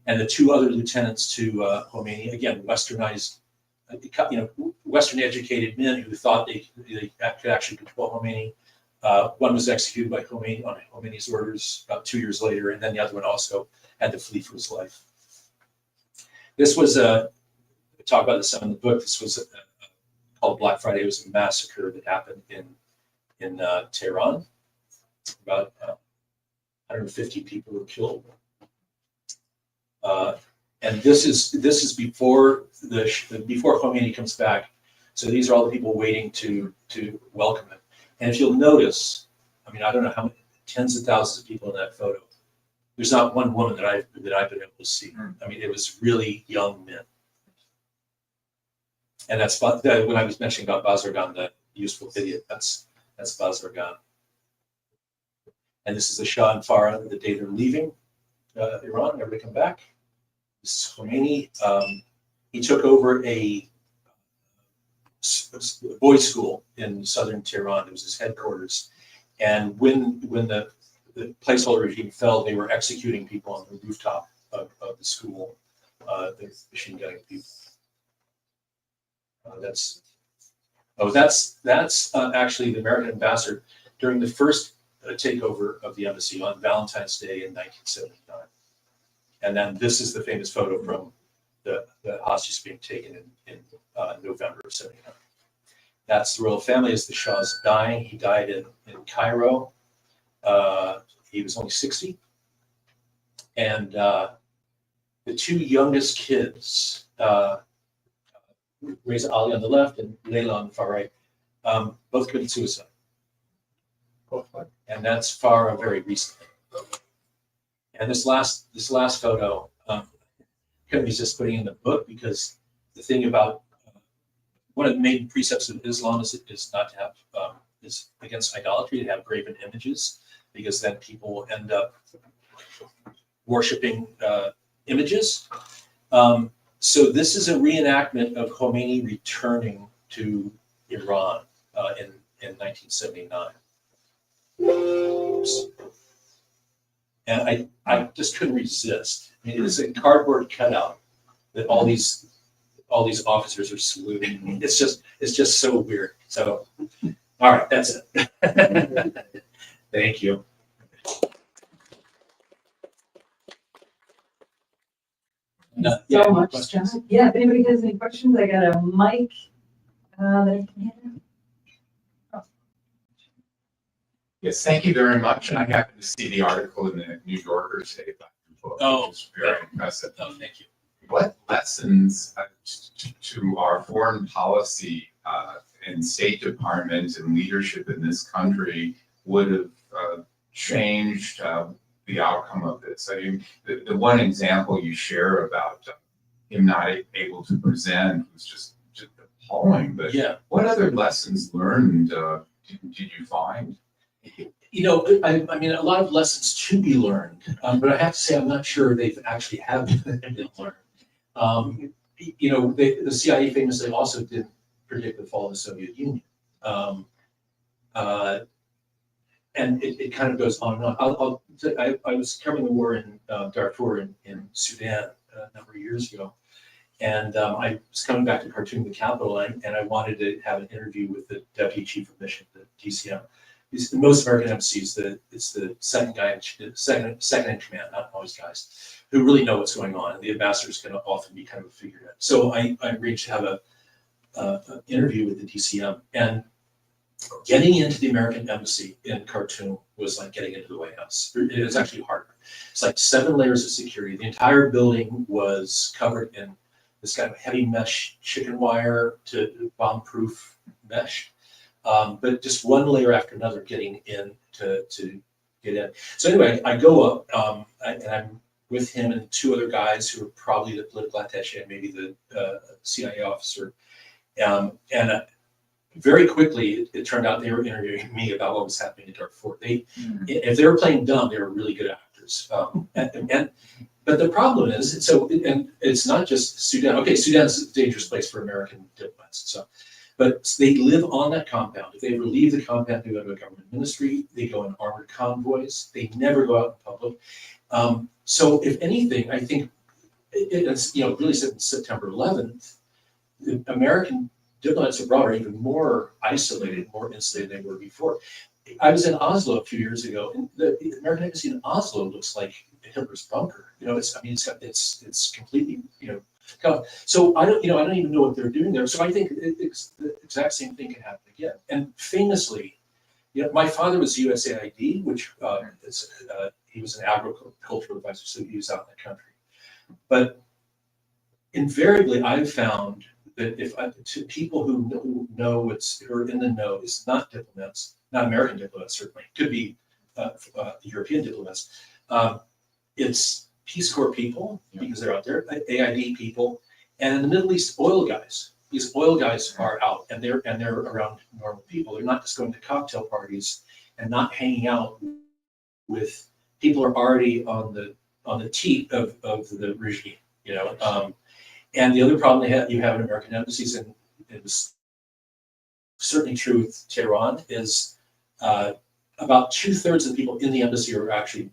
And the two other lieutenants to Khomeini, again, westernized, Western educated men who thought they could actually control Khomeini. One was executed by Khomeini on Khomeini's orders about 2 years later, and then the other one also had to flee for his life. This was we talk about this in the book. This was called Black Friday. It was a massacre that happened in Tehran. About 150 people were killed. And this is before before Khomeini comes back. So these are all the people waiting to welcome him. And if you'll notice, I don't know how many tens of thousands of people in that photo. There's not one woman that I've been able to see. It was really young men. And that's when I was mentioning about Bazargan, the useful idiot. That's Bazargan. And this is the Shah and Farah the day they're leaving Iran, never to come back. This is Khomeini. He took over a boys' school in southern Tehran. It was his headquarters. And when the placeholder regime fell, they were executing people on the rooftop of the school, the machine gunning people. That's actually the American ambassador during the first takeover of the embassy on Valentine's Day in 1979. And then this is the famous photo from the hostages being taken in November of 79. That's the royal family as the Shah's dying. He died in Cairo. He was only 60. And the two youngest kids, Reza Ali on the left and Layla on the far right, both committed suicide. And that's Farah very recently. And this last photo, couldn't resist putting in the book, because the thing about one of the main precepts of Islam is not to have is against idolatry, to have graven images, because then people will end up worshiping images. So this is a reenactment of Khomeini returning to Iran in 1979. Oops. And I just couldn't resist. It is a cardboard cutout that all these officers are saluting. It's just so weird. So, all right, that's it. Thank you. So much, John. Yeah, if anybody has any questions, I got a mic that I can hand out. Yes, thank you very much. And I happened to see the article in the New Yorker today about your book. Oh, which is very impressive. Oh, thank you. What lessons to our foreign policy and State Department and leadership in this country would have changed the outcome of this? I mean, the one example you share about him not able to present was just appalling. But Yeah. what other lessons learned did you find? You know, I mean, a lot of lessons to be learned, but I have to say, I'm not sure they've actually have been learned. You know, the CIA famously also didn't predict the fall of the Soviet Union. And it kind of goes on and on. I was covering the war in Darfur in Sudan a number of years ago. And I was coming back to Khartoum, the capital, and I wanted to have an interview with the deputy chief of mission, the DCM. In most American embassies, it's the second in command, not always guys, who really know what's going on. And the ambassadors can often be kind of a figurehead. So I arranged to have an interview with the DCM. And getting into the American embassy in Khartoum was like getting into the White House. It was actually harder. It's like 7 layers of security. The entire building was covered in this kind of heavy mesh chicken wire to bomb-proof mesh. But just one layer after another getting in to get in. So anyway, I go up and I'm with him and 2 other guys who are probably the political attaché and maybe the CIA officer. Very quickly, it turned out they were interviewing me about what was happening in Darfur. If they were playing dumb, they were really good actors. But the problem is, and it's not just Sudan. Okay, Sudan's a dangerous place for American diplomats. But they live on that compound. If they ever leave the compound, they go to a government ministry. They go in armored convoys. They never go out in public. So if anything, I think it's really since September 11th, the American diplomats abroad are even more isolated, more insulated than they were before. I was in Oslo a few years ago, and the American embassy in Oslo looks like Hitler's bunker. It's completely So I don't even know what they're doing there. So I think it's the exact same thing can happen again. And famously, my father was USAID, which he was an agricultural advisor, so he was out in the country. But invariably, I've found that to people who know who are in the know, is not diplomats, not American diplomats certainly, could be European diplomats. It's Peace Corps people, because they're out there, AID people, and in the Middle East, oil guys. These oil guys are out and they're around normal people. They're not just going to cocktail parties and not hanging out with people who are already on the teat of the regime. And the other problem you have in American embassies, and it was certainly true with Tehran, is about 2/3 of the people in the embassy are actually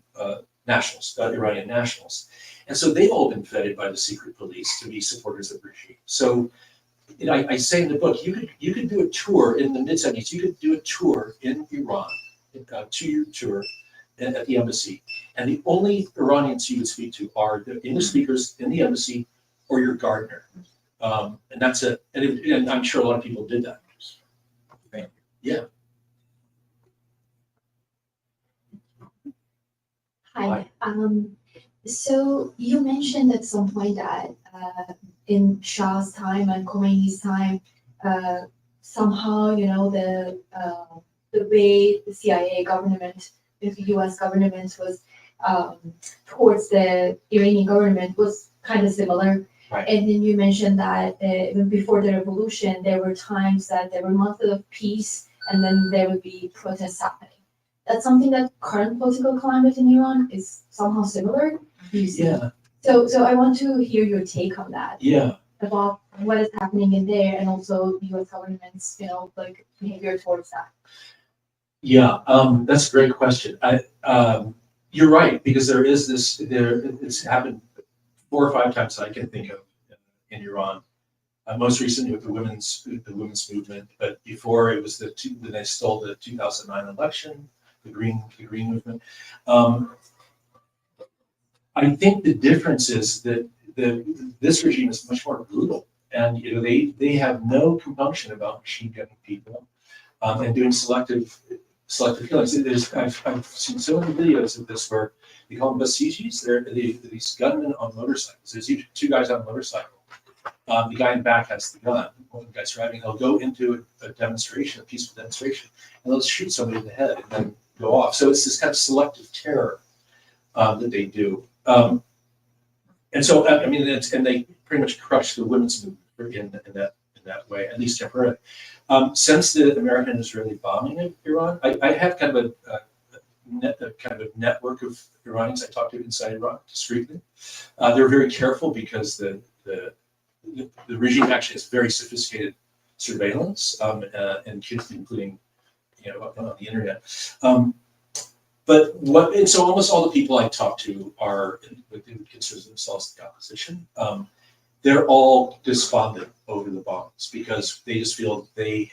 nationals, Iranian nationals. And so they've all been vetted by the secret police to be supporters of the regime. So I say in the book, you could do a tour in the mid-70s, you could do a tour in Iran, a 2-year tour at the embassy. And the only Iranians you would speak to are the English speakers in the embassy or your gardener. And that's it. And I'm sure a lot of people did that. Thank you. Yeah. Hi. So you mentioned at some point that in Shah's time and Khomeini's time, somehow the way the CIA government, the U.S. government was towards the Iranian government was kind of similar. Right. And then you mentioned that even before the revolution, there were times that there were months of peace, and then there would be protests happening. That's something that current political climate in Iran is somehow similar. Yeah. So I want to hear your take on that. Yeah. About what is happening in there, and also the U.S. government's, behavior towards that. Yeah, that's a great question. You're right, because there is this. It's happened 4 or 5 times that I can think of in Iran. Most recently with the women's movement, but before it was when they stole the 2009 election, the green movement. I think the difference is that this regime is much more brutal, and they have no compunction about machine gunning people and doing selective killings. I've seen so many videos of this where they call them basijis. They're these gunmen on motorcycles. There's usually 2 guys on a motorcycle. The guy in the back has the gun. One guy's driving. They'll go into a demonstration, a peaceful demonstration, and they'll shoot somebody in the head and then go off. So it's this kind of selective terror. that they do. And so, I mean, and they pretty much crushed the women's movement in that way, at least temporarily. Since the American-Israeli bombing of Iran, I have kind of a network of Iranians I talk to inside Iran discreetly. They're very careful because the regime actually has very sophisticated surveillance, and including, on the internet. And so almost all the people I talk to are what they would consider themselves the opposition. They're all despondent over the bombs because they just feel the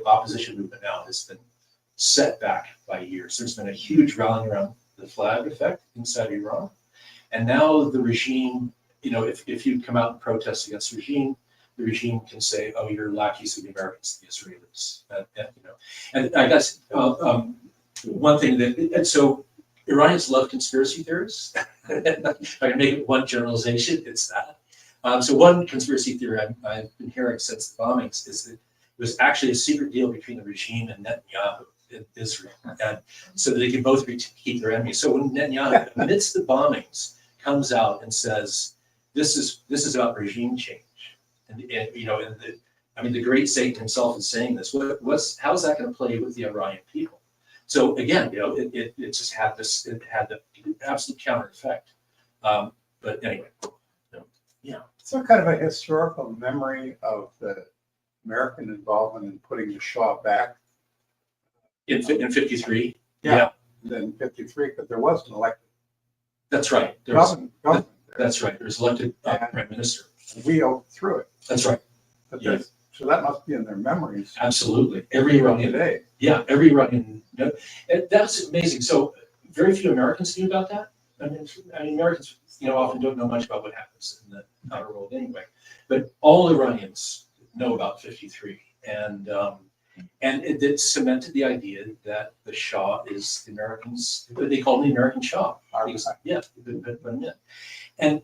opposition movement now has been set back by years. There's been a huge rallying around the flag effect inside Iran. And now the regime, if you come out and protest against the regime can say, oh, you're lackeys of the Americans, the Israelis. And I guess one thing and so Iranians love conspiracy theories. If I can make it one generalization, it's that. So one conspiracy theory I've been hearing since the bombings is that it was actually a secret deal between the regime and Netanyahu in Israel, and so that they can both keep their enemies. So when Netanyahu, amidst the bombings, comes out and says, "This is about regime change," and the great Satan himself is saying this. How's that going to play with the Iranian people? So again, it just had the absolute counter effect. But anyway, yeah. So kind of a historical memory of the American involvement in putting the Shah back. In 53. Yeah. Then 53, but there was an elected That's right. government. That's right. There's elected prime minister. We overthrew it. That's right. But Yeah. So that must be in their memories Absolutely. Every Iranian. today. Yeah, every Iranian. That's amazing. So very few Americans knew about that. I mean, Americans, often don't know much about what happens in the outer world anyway. But all Iranians know about 53, and it cemented the idea that the Shah is the Americans. They call him the American Shah. Yeah, and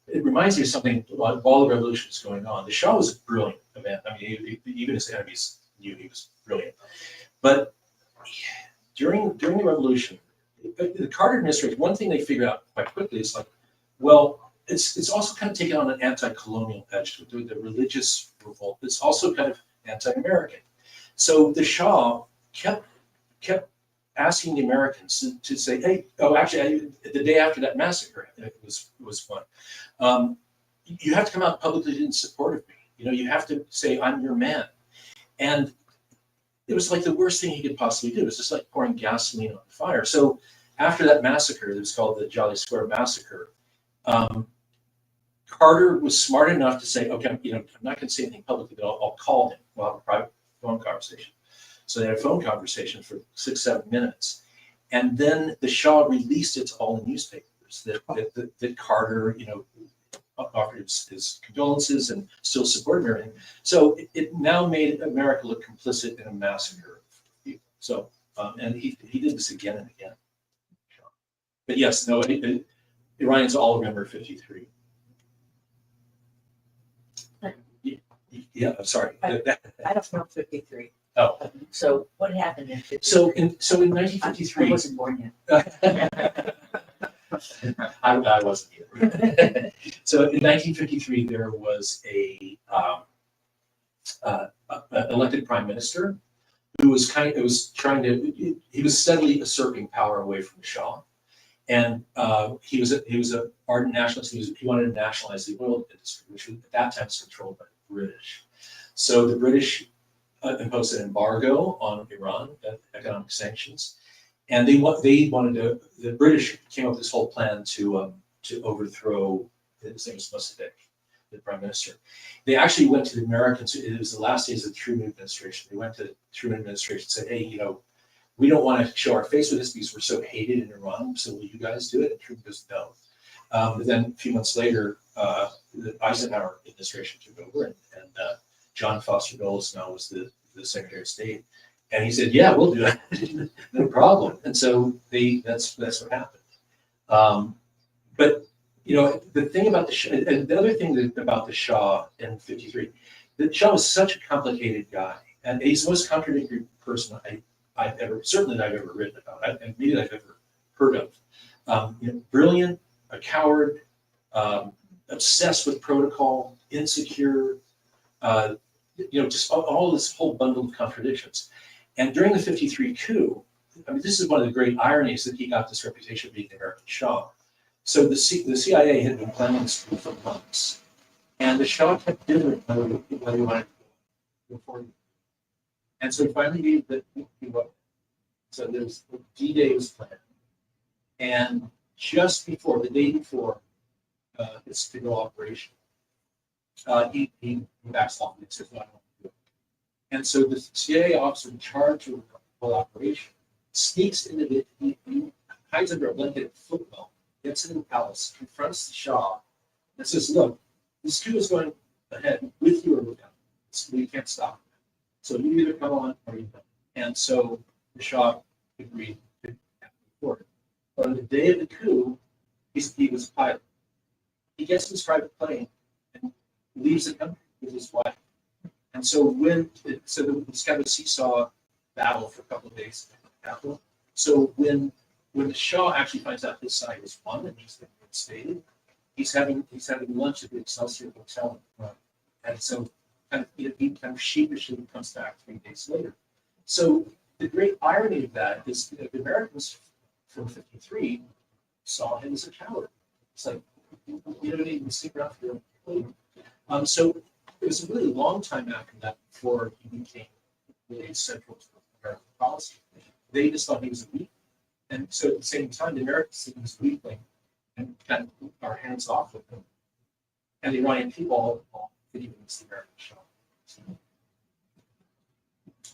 it reminds me of something while the revolution was going on. The Shah was a brilliant man. I mean, even his enemies knew he was brilliant. But during the revolution, the Carter administration, one thing they figured out quite quickly is it's also kind of taken on an anti-colonial edge to it, the religious revolt. It's also kind of anti-American. So the Shah kept asking the Americans to say, hey, actually, the day after that massacre, it was fun. You have to come out publicly in support of me. You have to say, I'm your man. And it was like the worst thing he could possibly do. It was just like pouring gasoline on fire. So after that massacre, it was called the Jolly Square Massacre, Carter was smart enough to say, okay, I'm not going to say anything publicly, but I'll call him. We'll have a private phone conversation. So they had a phone conversation for 6-7 minutes. And then the Shah released it to all the newspapers that Carter, offered his condolences and still supported everything. So it now made America look complicit in a massacre of people. So, and he did this again and again. But yes, no, Iranians all remember 53. Yeah, I'm sorry. I don't know 53. Oh. So what happened in 53? So in I 1953, wasn't born yet. I wasn't here. So in 1953, there was a elected prime minister who was he was steadily usurping power away from the Shah, and he was an ardent nationalist. He wanted to nationalize the oil industry, which at that time was controlled by the British. So the British imposed an embargo on Iran, economic sanctions. And the British came up with this whole plan to overthrow, his name was Mossadegh, the prime minister. They actually went to the Americans, it was the last days of the Truman administration. They went to the Truman administration and said, hey, we don't want to show our face with this because we're so hated in Iran, so will you guys do it? And Truman goes, no. But then a few months later, the Eisenhower administration took over, and John Foster Dulles now was the Secretary of State. And he said, yeah, we'll do it. No problem. And so that's what happened. But the thing about the Shah, and the other thing about the Shah in 53, the Shah was such a complicated guy, and he's the most contradictory person I've ever written about, and maybe I've ever heard of. Brilliant, a coward, obsessed with protocol, insecure, just all this whole bundle of contradictions. And during the 53 coup, I mean, this is one of the great ironies that he got this reputation of being the American Shah. So the CIA had been planning this coup for months, and the Shah kept doing what he wanted to do before. And so finally gave the so there's D-Day was planned, and just before the day before its to go operation, he backs off and says, "No, I don't want to do it." And so the CIA officer in charge of the whole operation sneaks into he hides under a blanket at football, gets into the palace, confronts the Shah, and says, "Look, this coup is going ahead with you or without you. We can't stop it. So you either come on or you don't." And so the Shah agreed to have it recorded. But on the day of the coup, he was a pilot. He gets in his private plane and leaves the country with his wife. And so it's kind of a seesaw battle for a couple of days in the capital. So when the Shah actually finds out his side is won and he's been reinstated, he's having lunch at the Excelsior Hotel. And so he kind of sheepishly comes back 3 days later. So the great irony of that is the Americans from 53 saw him as a coward. It's like, you don't even stick around for your own. So it was a really long time after that before he became really central to American policy. They just thought he was a weak. And so at the same time, the Americans see him as a weakling and kind of put our hands off with him. And the Iranian people all fit him as the American Shah. So,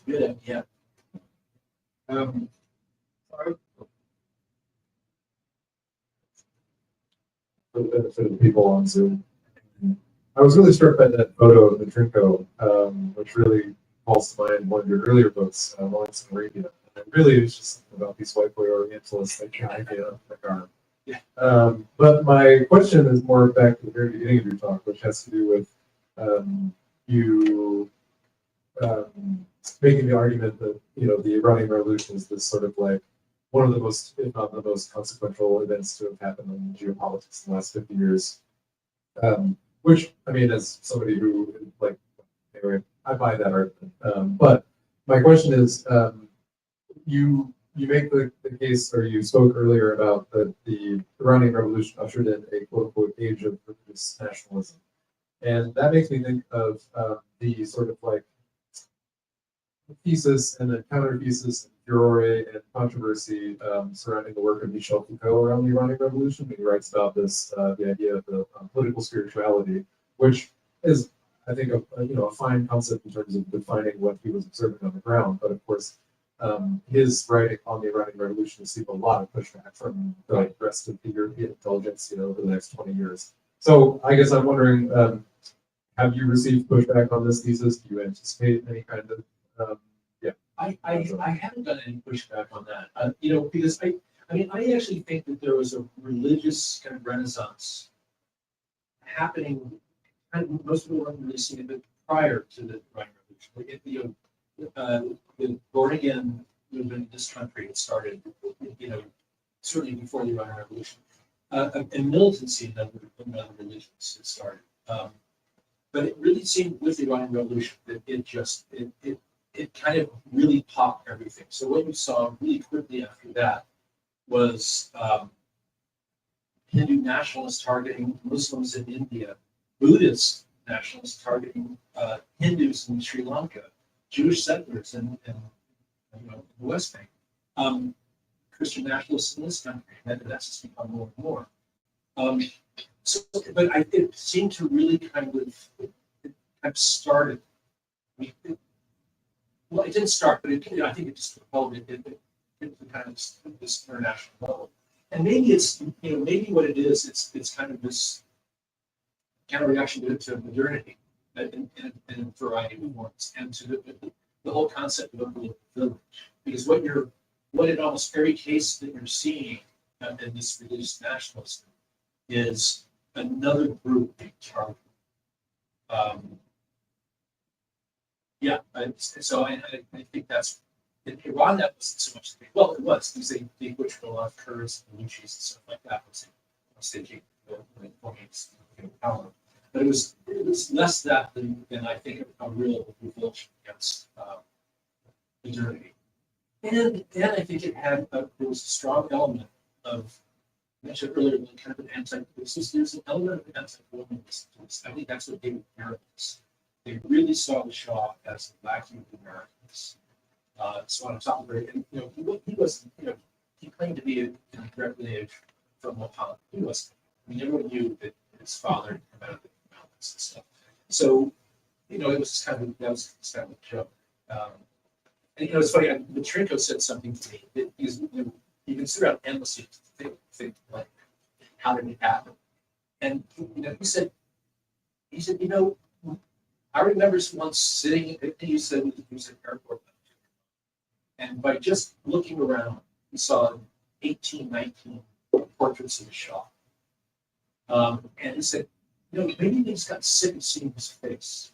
good, yeah. For the benefit of the people on Zoom, I was really struck by that photo of the Trinco, which really calls to mind one of your earlier books, Lawrence in Arabia. And really, it's just about these white boy Orientalists that can't get up the car. But my question is more back to the very beginning of your talk, which has to do with you making the argument that the Iranian Revolution is this sort of like one of the most, if not the most consequential events to have happened in geopolitics in the last 50 years. Which, I mean, as somebody who, anyway, I buy that argument. But my question is, you make the case, or you spoke earlier about the Iranian Revolution ushered in a quote-unquote age of religious nationalism. And that makes me think of the sort of like thesis and then counter-thesis and furore and controversy surrounding the work of Michel Foucault around the Iranian Revolution. He writes about this, the idea of the political spirituality, which is, I think, a fine concept in terms of defining what he was observing on the ground. But of course, his writing on the Iranian Revolution received a lot of pushback from the rest of the European intelligence, over the next 20 years. So I guess I'm wondering, have you received pushback on this thesis? Do you anticipate any kind of I haven't done any pushback on that, because I actually think that there was a religious kind of renaissance happening. And most people weren't really seeing it, but prior to the Iranian Revolution, the born-again movement in this country had started, certainly before the Iranian Revolution, and militancy in other religions had started. But it really seemed with the Iranian Revolution that it kind of really popped everything. So what you saw really quickly after that was Hindu nationalists targeting Muslims in India, Buddhist nationalists targeting Hindus in Sri Lanka, Jewish settlers in the West Bank, Christian nationalists in this country, and that's just become more and more. But it seemed to really kind of started. Well, it didn't start, but I think it just propelled it into kind of this international level. And maybe it's, maybe what it is, it's kind of this counter reaction to modernity in a variety of forms, and to the whole concept of a political village. Because what in almost every case that you're seeing in this religious nationalism is another group being targeted. So I think that's in Iran, that wasn't so much the case. Well, it was, because they butchered a lot of Kurds and Luchis and stuff like that once they came to power. But it was less that than I think a real revulsion against modernity. And I think it had there was a strong element of, I mentioned earlier, like kind of an there's an element of anti-colonialism. I think that's what gave Americans. They really saw the Shah as a vacuum of Americans. So on top of it, and, he was, he claimed to be a direct lineage from Muhammad. He wasn't. I mean, everyone knew that his father had come out of the mountains and stuff. So, it was just kind of, that was just kind of a joke. And it's funny, Matrinko said something to me that you can sit around endlessly to think like, how did it happen? And he said, I remember once sitting, he said he was at an airport, and by just looking around, he saw 18, 19 portraits of the Shah. And he said, maybe they just got sick of seeing his face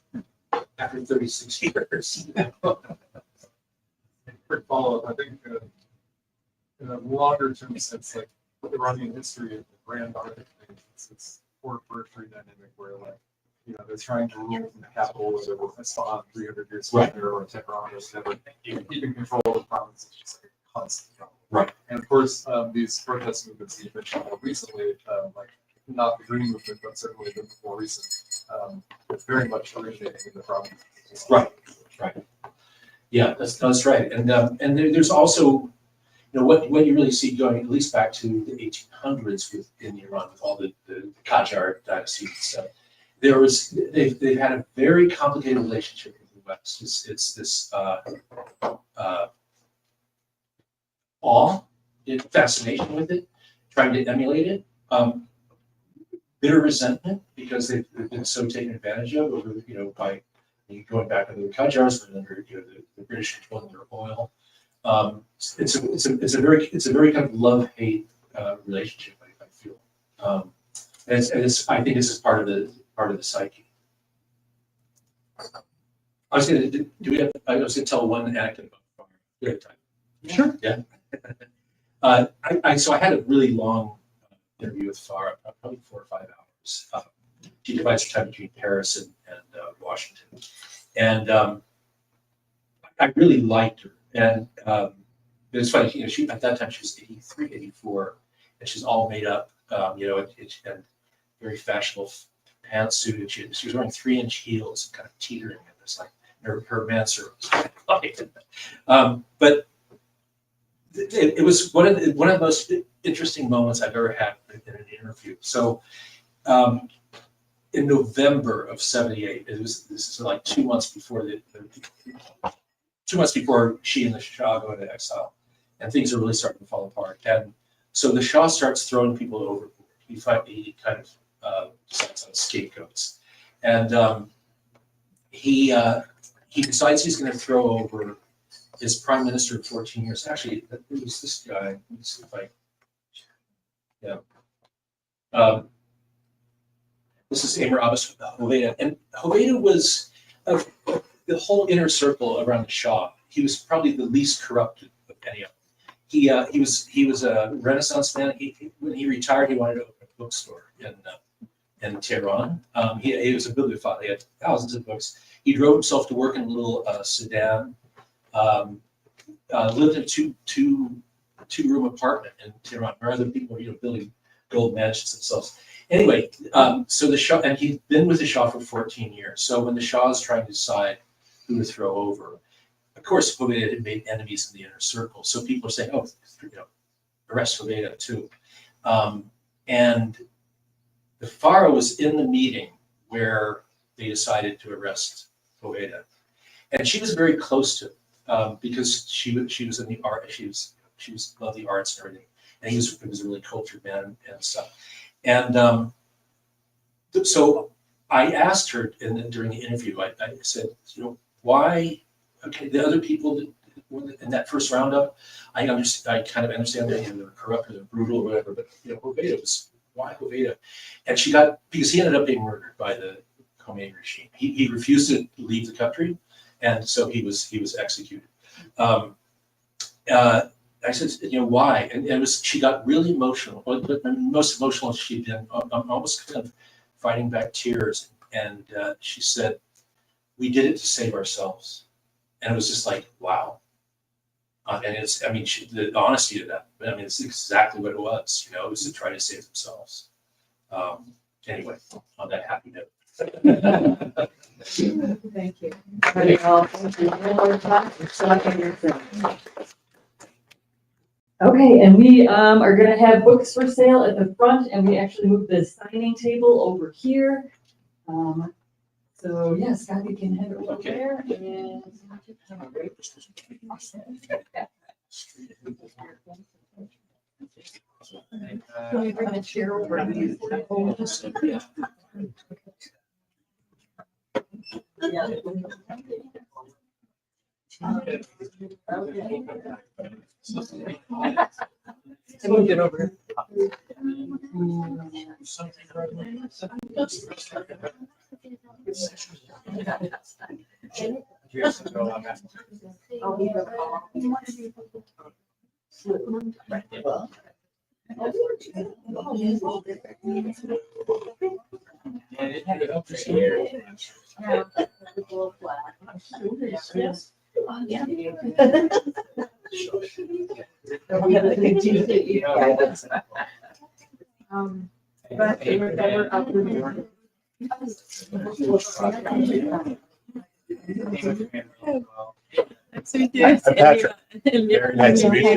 after 36 years. Quick follow-up, I think in a longer term sense, like Iranian history of the grand architect, it's poor tertiary dynamic where they're trying to rule from the capital, whether it was Isfahan 300 years later or Tehran or whatever, keeping control of the province is just like a constant problem. Right. And of course, these protest movements that you mentioned more recently, like not the Green Movement, but certainly the more recent, it's very much originating in the province. Right. Yeah, that's right. And there's also, what you really see going at least back to the 1800s in Iran with all the Qajar dynasty and stuff. They've had a very complicated relationship with the West. It's this awe, fascination with it, trying to emulate it. Bitter resentment because they've been so taken advantage of over, by going back under the Qajars, but under the British controlling their oil. It's a very kind of love-hate relationship. I feel, and I think this is part of the psyche. I was going to tell one anecdote about Farah. We have time. Sure. Yeah. So I had a really long interview with Farah, probably 4 or 5 hours. She divides her time between Paris and Washington. And I really liked her. And it's funny, she at that time she was 83, 84, and she's all made up, and very fashionable pantsuit. And she was wearing 3-inch heels and kind of teetering at this, like her manservant was but it was one of the most interesting moments I've ever had in an interview. So in November of '78, this is like 2 months before 2 months before she and the Shah go into exile, and things are really starting to fall apart. And so the Shah starts throwing people overboard. He kind of decides on scapegoats, and he decides he's going to throw over his prime minister of 14 years. Actually, it was this guy. Let me see if this is Amir Abbas Hoveyda. And Hoveyda was, of the whole inner circle around the Shah, he was probably the least corrupted of any of them. He was a Renaissance man. When he retired, he wanted to open a bookstore in Tehran. He was a bibliophile. He had thousands of books. He drove himself to work in a little sedan. Lived in a two-room apartment in Tehran, where other people were building gold mansions themselves. Anyway, so the Shah, and he'd been with the Shah for 14 years. So when the Shah is trying to decide who to throw over, of course, Hoveyda had made enemies in the inner circle. So people are saying, arrest Hoveyda too. And the Farah was in the meeting where they decided to arrest Hoveyda. And she was very close to him because she was in the art, she loved the arts and everything. And he was a really cultured man and stuff. And so I asked her during the interview, I said, why, the other people in that first roundup, I kind of understand that they were corrupt or they're brutal or whatever, but Hoveyda why Hoveyda? And because he ended up being murdered by the Khomeini regime. He refused to leave the country, and so he was executed. I said, why? And she got really emotional. But the most emotional she'd been, almost kind of fighting back tears. And she said, we did it to save ourselves. And it was just like, wow. And the honesty of that, it's exactly what it was, it was to try to save themselves. Anyway, on that happy note. Thank you. Well, thank you. One more time for selecting your film. Okay, and we are gonna have books for sale at the front, and we actually moved the signing table over here. So yeah, Scott, you can head over Okay. there and. Can we bring the chair over? I moved it over. I'm Patrick. Very nice to meet you.